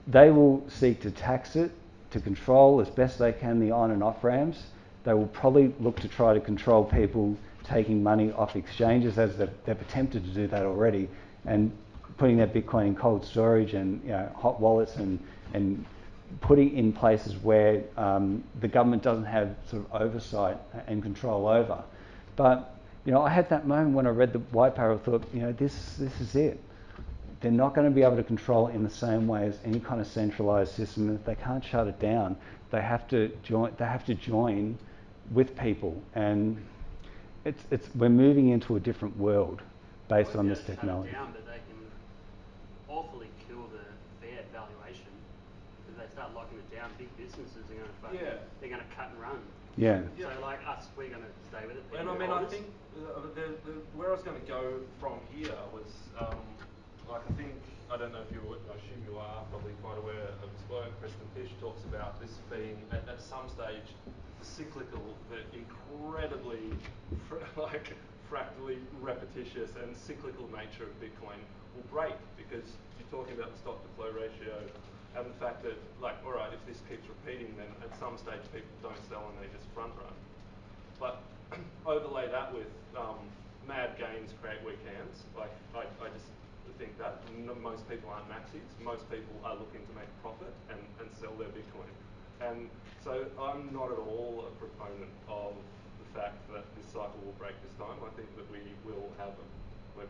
They will seek to tax it, to control as best they can the on and off ramps. They will probably look to try to control people taking money off exchanges, as they've attempted to do that already, and putting their Bitcoin in cold storage and hot wallets and putting in places where the government doesn't have sort of oversight and control over. But I had that moment when I read the white paper. I thought, this is it. they're not going to be able to control it in the same way as any kind of centralized system. If they can't shut it down, they have to join with people, and we're moving into a different world based on this technology. Shut it down, but they can awfully kill the fair valuation. If they start locking it down, big businesses are going to they're going to cut and run. Yeah. So like us, we're going to stay with it. And I mean, I think where I was going to go from here was like I don't know if I assume you are probably quite aware of his work. Preston Fish talks about this being at some stage the cyclical, the incredibly fractally repetitious and cyclical nature of Bitcoin will break, because you're talking about the stock to flow ratio and the fact that, like, all right, if this keeps repeating, then at some stage people don't sell and they just front run. But overlay that with mad gains create weak hands. Like, I just think that most people aren't maxis. Most people are looking to make a profit and sell their Bitcoin. And so I'm not at all a proponent of the fact that this cycle will break this time. I think that we're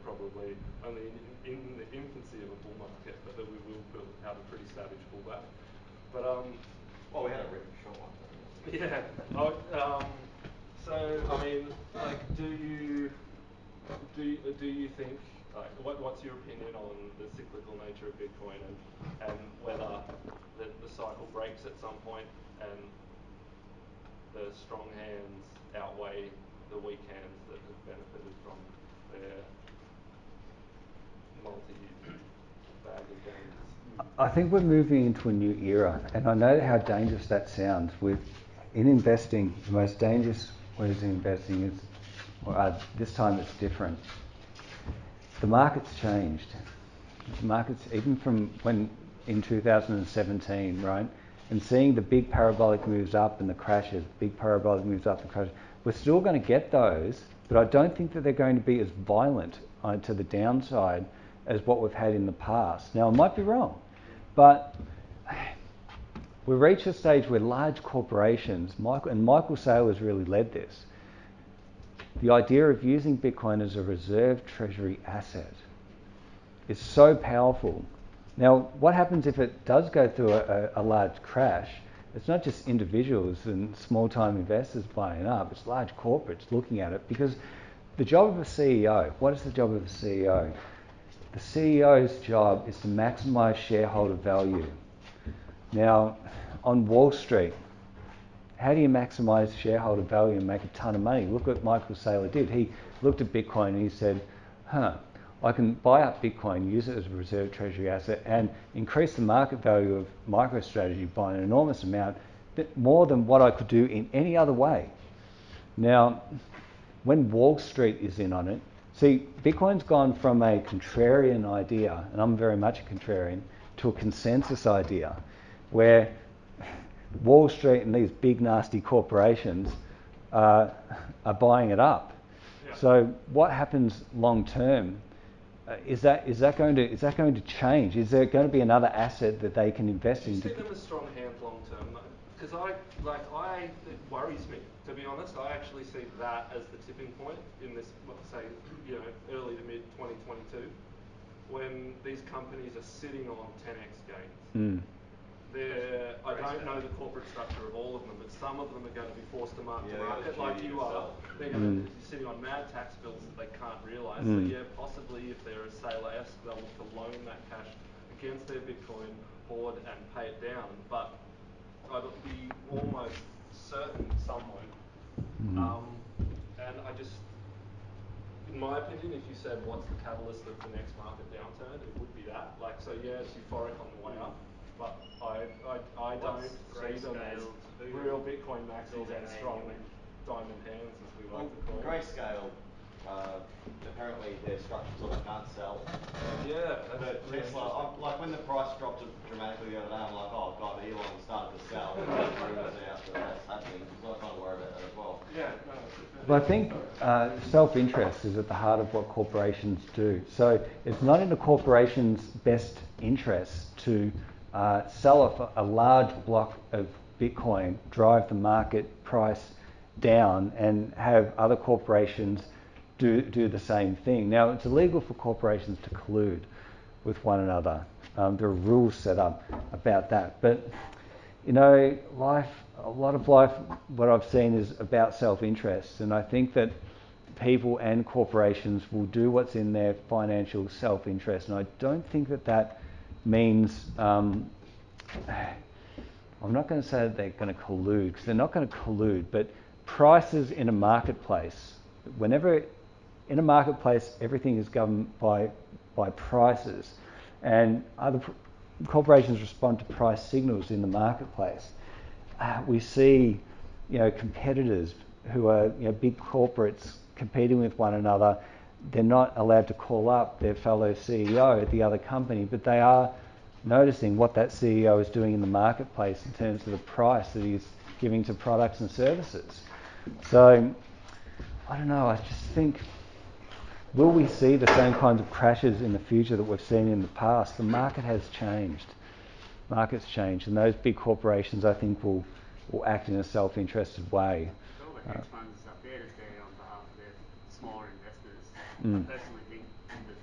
probably only in the infancy of a bull market, but that we will have a pretty savage pullback. But well, we had a really short one. Yeah. So I mean, like, do you think, like, what's your opinion on the cyclical nature of Bitcoin and whether the cycle breaks at some point and the strong hands outweigh the weak hands that have benefited from their multi-bag of gains? I think we're moving into a new era, and I know how dangerous that sounds. In investing, the most dangerous ways in investing is, this time it's different. The market's changed. The market's, even from when in 2017, right? And seeing the big parabolic moves up and the crashes, big parabolic moves up and crashes. We're still going to get those, but I don't think that they're going to be as violent to the downside as what we've had in the past. Now, I might be wrong, but we've reached a stage where large corporations, Michael Saylor has really led this, the idea of using Bitcoin as a reserve treasury asset is so powerful. Now, what happens if it does go through a large crash? It's not just individuals and small-time investors buying up, it's large corporates looking at it, because the job of a CEO, what is the job of a CEO? The CEO's job is to maximize shareholder value. Now, on Wall Street, how do you maximize shareholder value and make a ton of money? Look what Michael Saylor did. He looked at Bitcoin and he said, I can buy up Bitcoin, use it as a reserve treasury asset, and increase the market value of MicroStrategy by an enormous amount, more than what I could do in any other way. Now, when Wall Street is in on it, see, Bitcoin's gone from a contrarian idea, and I'm very much a contrarian, to a consensus idea, where Wall Street and these big nasty corporations are buying it up. Yeah. So what happens long term? Is that going to change? Is there going to be another asset that they can invest in? Do you see them as strong hands long term? Because it worries me, to be honest. I actually see that as the tipping point in this, say, early to mid 2022, when these companies are sitting on 10x gains. I don't know the corporate structure of all of them, but some of them are going to be forced to mark to market like you are. They're going to be sitting on mad tax bills that they can't realise. So yeah, possibly if they're a Saylor-esque, they'll look to loan that cash against their Bitcoin hoard and pay it down. But I'd be almost certain some won't. And I just, in my opinion, if you said what's the catalyst of the next market downturn, it would be that. Like, so yeah, it's euphoric on the way up, but I don't see them as real Bitcoin maxis and strong diamond hands, as we like to call them. Grayscale, apparently they're structured so they can't sell. Yeah, But really Tesla, like when the price dropped dramatically the other day, I'm like, oh god, Elon started to sell. There's rumours out that that's happening, so I kind of worry about that as well. Yeah, Well, I think self-interest is at the heart of what corporations do. So it's not in the corporation's best interest to sell off a large block of Bitcoin, drive the market price down, and have other corporations do the same thing. Now, it's illegal for corporations to collude, with one another. There are rules set up about that. But, you know, a lot of life, what I've seen is about self-interest. And I think that people and corporations will do what's in their financial self-interest. And I don't think that that means, I'm not going to say that they're going to collude, because they're not going to collude, but prices in a marketplace, whenever in a marketplace everything is governed by prices, and other corporations respond to price signals in the marketplace. We see, you know, competitors who are, you know, big corporates competing with one another. They're not allowed to call up their fellow CEO at the other company, but they are noticing what that CEO is doing in the marketplace in terms of the price that he's giving to products and services. So, I don't know, I just think, will we see the same kinds of crashes in the future that we've seen in the past? The market has changed. Market's changed, and those big corporations, I think, will act in a self-interested way. All the hedge funds up there to there on behalf of their smaller investors. I personally think the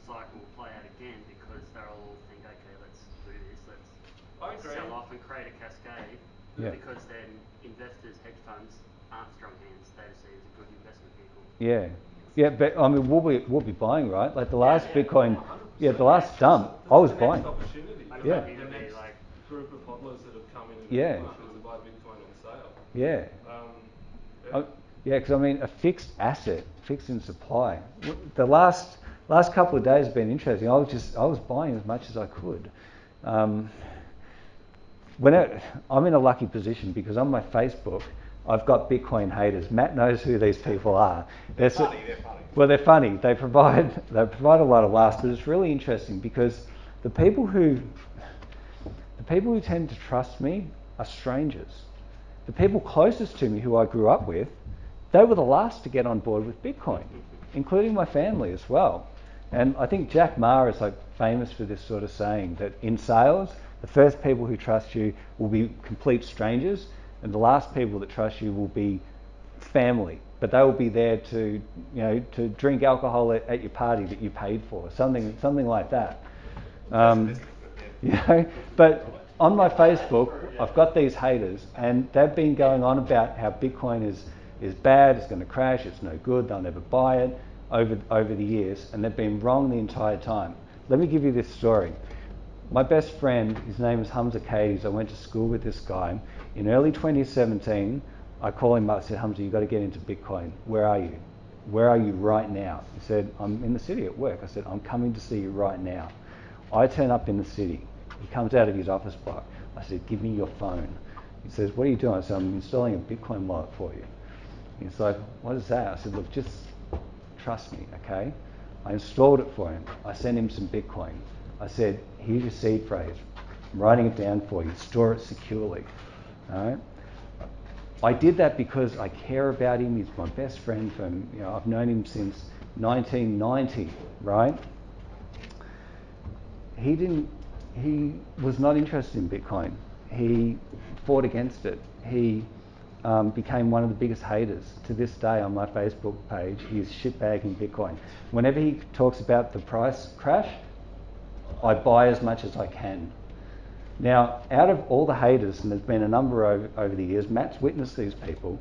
cycle will play out again because they'll all think, okay, let's do this, let's sell off and create a cascade. Yeah. Because then investors, hedge funds aren't strong hands. They see it as a good investment vehicle. Yeah. Yeah, but I mean, we'll be buying, right? Like the last Bitcoin, the last dump, I was buying. Yeah. The next group of hodlers that have come in Yeah. to buy Bitcoin on sale. Yeah. Yeah, because I mean, a fixed asset, fixed in supply. The last couple of days have been interesting. I was buying as much as I could. I'm in a lucky position because on my Facebook, I've got Bitcoin haters. Matt knows who these people are. They're funny. Well, they're funny. They provide a lot of laughs, but it's really interesting because the people who tend to trust me are strangers. The people closest to me who I grew up with, they were the last to get on board with Bitcoin, including my family as well. And I think Jack Ma is like famous for this sort of saying that in sales, the first people who trust you will be complete strangers, and the last people that trust you will be family, but they will be there to, you know, to drink alcohol at your party that you paid for, something like that. You know, but on my Facebook, I've got these haters, and they've been going on about how Bitcoin is bad, it's going to crash, it's no good, they'll never buy it over the years, and they've been wrong the entire time. Let me give you this story. My best friend, his name is Hamza Cadiz. I went to school with this guy. In early 2017, I called him up and said, Hamza, you've got to get into Bitcoin. Where are you? Where are you right now? He said, I'm in the city at work. I said, I'm coming to see you right now. I turn up in the city. He comes out of his office block. I said, give me your phone. He says, what are you doing? I said, I'm installing a Bitcoin wallet for you. He's like, what is that? I said, look, just trust me, okay? I installed it for him. I sent him some Bitcoin. I said, here's your seed phrase. I'm writing it down for you. Store it securely. All right? I did that because I care about him. He's my best friend from, you know, I've known him since 1990, right? He was not interested in Bitcoin. He fought against it. He became one of the biggest haters. To this day on my Facebook page, he's shitbagging Bitcoin. Whenever he talks about the price crash, I buy as much as I can. Now, out of all the haters, and there's been a number over the years, Matt's witnessed these people,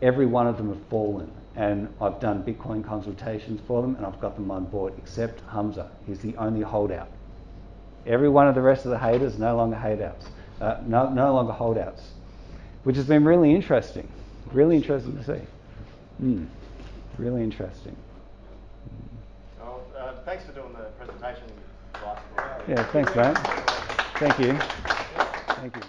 every one of them have fallen. And I've done Bitcoin consultations for them, and I've got them on board, except Hamza. He's the only holdout. Every one of the rest of the haters no longer no longer holdouts, which has been really interesting. Really interesting to see. Really interesting. Well, thanks for doing the presentation. Yeah, thanks, Matt. Thank you. Thank you.